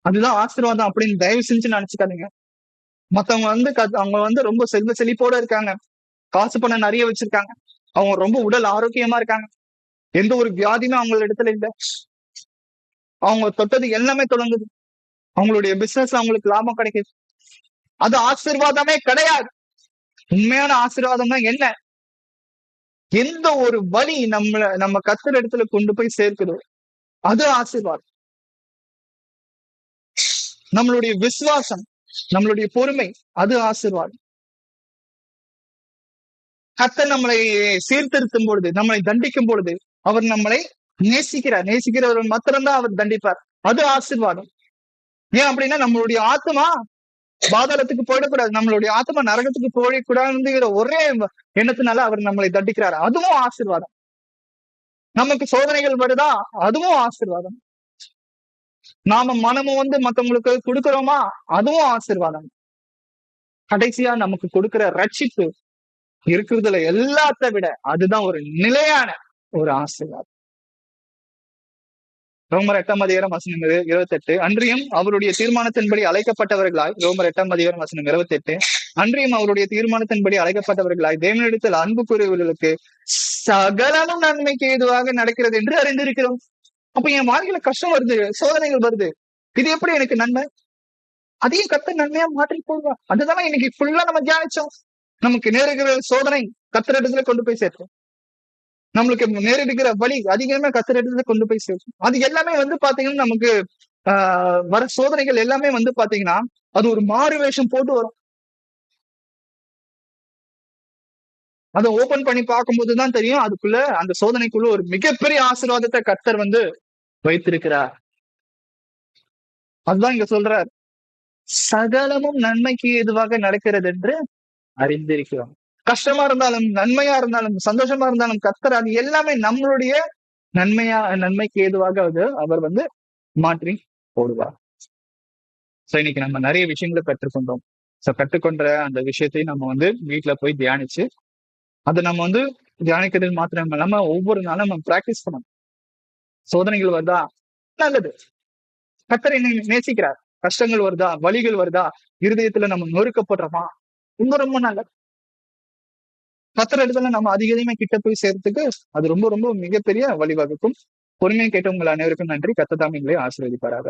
அதுதான் ஆசீர்வாதம் அப்படின்னு தயவு செஞ்சு நினைச்சுக்காதீங்க. மத்தவங்க வந்து அவங்க வந்து ரொம்ப செல்வ செழிப்போட இருக்காங்க, காசு பணம் நிறைய வச்சிருக்காங்க, அவங்க ரொம்ப உடல் ஆரோக்கியமா இருக்காங்க, எந்த ஒரு வியாதியுமே அவங்களோட இடத்துல இல்லை, அவங்க தொட்டது எல்லாமே தொடங்குது, அவங்களுடைய பிசினஸ் அவங்களுக்கு லாபம் கிடைக்குது. அது ஆசீர்வாதமே கிடையாது. உண்மையான ஆசீர்வாதம் தான் என்ன? எந்த ஒரு வழி நம்ம கர்த்தர் இடத்துல கொண்டு போய் சேர்க்குதோ அது ஆசீர்வாதம். நம்மளுடைய விசுவாசம், நம்மளுடைய பொறுமை, அது ஆசீர்வாதம். கர்த்தர் நம்மளை சீர்திருத்தும் பொழுது, நம்மளை தண்டிக்கும் பொழுது அவர் நம்மளை நேசிக்கிறவர் மாத்திரம்தான் அவர் தண்டிப்பார், அது ஆசீர்வாதம். ஏன் அப்படின்னா நம்மளுடைய ஆத்மா பாதாளத்துக்கு போயிடக்கூடாது, நம்மளுடைய ஆத்மா நரகத்துக்கு போயிடக்கூடாதுங்கிற ஒரே எண்ணத்தினால அவர் நம்மளை தண்டிக்கிறார், அதுவும் ஆசீர்வாதம். நமக்கு சோதனைகள் வருதா, அதுவும் ஆசீர்வாதம். நாம மனமும் வந்து மத்தவங்களுக்கு கொடுக்கிறோமா, அதுவும் ஆசீர்வாதம். கடைசியா நமக்கு கொடுக்கிற ரட்சிப்பு இருக்கிறதுல எல்லாத்த விட அதுதான் ஒரு நிலையான ஒரு ஆசீர்வாதம். ரோமர் 8:28, அன்றியும் அவருடைய தீர்மானத்தின்படி அழைக்கப்பட்டவர்களாய், ரோமர் 8:28, அன்றியும் அவருடைய தீர்மானத்தின்படி அழைக்கப்பட்டவர்களாய் தேவனிடத்தில் அன்பு கூறியவர்களுக்கு சகலமும் நன்மைக்கு ஏதுவாக நடக்கிறது என்று அறிந்திருக்கிறோம். அப்ப என் வாழ்க்கையில கஷ்டம் வருது, சோதனைகள் வருது, இது எப்படி எனக்கு நன்மை? அதையும் கர்த்தர் நன்மையா மாற்றி போடுவார். அதுதானே இன்னைக்கு ஃபுல்லா நம்ம தியானிச்சோம். நமக்கு நேருகிற சோதனை கர்த்தர் இடத்துல கொண்டு போய் சேர்க்கும், நம்மளுக்கு நேரிடுகிற வழி அதிகமே கர்த்தர் இடத்துல கொண்டு போய் சேர்க்கும். அது எல்லாமே வந்து பாத்தீங்கன்னா நமக்கு வர சோதனைகள் எல்லாமே வந்து பாத்தீங்கன்னா அது ஒரு மாறு வேஷம் போட்டு வரும். அதை ஓபன் பண்ணி பார்க்கும்போதுதான் தெரியும் அதுக்குள்ள, அந்த சோதனைக்குள்ள ஒரு மிகப்பெரிய ஆசீர்வாதத்தை கர்த்தர் வந்து வைத்திருக்கிறார். அதுதான் இங்க சொல்றார், சகலமும் நன்மைக்கு ஏதுவாக நடக்கிறது என்று அறிந்திருக்கிறோம். கஷ்டமா இருந்தாலும், நன்மையா இருந்தாலும், சந்தோஷமா இருந்தாலும் கர்த்தர் அது எல்லாமே நம்மளுடைய நன்மைக்கு ஏதுவாக அவர் வந்து மாற்றி போடுவார். சோ இன்னைக்கு நம்ம நிறைய விஷயங்களை கற்றுக்கொண்டோம். சோ கற்றுக்கொண்ட அந்த விஷயத்தை நம்ம வந்து வீட்டுல போய் தியானிச்சு, அதை நம்ம வந்து தியானிக்கிறது மாத்திரம் இல்லாம ஒவ்வொரு நாளும் நம்ம பிராக்டிஸ் பண்ணணும். சோதனைகள் வருதா, நல்லது, கர்த்தர் என்னை நேசிக்கிறார். கஷ்டங்கள் வருதா, வலிகள் வருதா, இருதயத்துல நம்ம நொறுக்கப்படுறோமா, இன்னும் ரொம்ப நல்லது. கர்த்தர் இடத்துல நம்ம அதிகமா கிட்ட போய் சேர்த்துக்கு அது ரொம்ப ரொம்ப மிகப்பெரிய வழிவகுக்கும். பொறுமையை கேட்டவங்கள் அனைவருக்கும் நன்றி. கர்த்தர் தாமே எங்களை ஆசீர்வதிப்பாராக.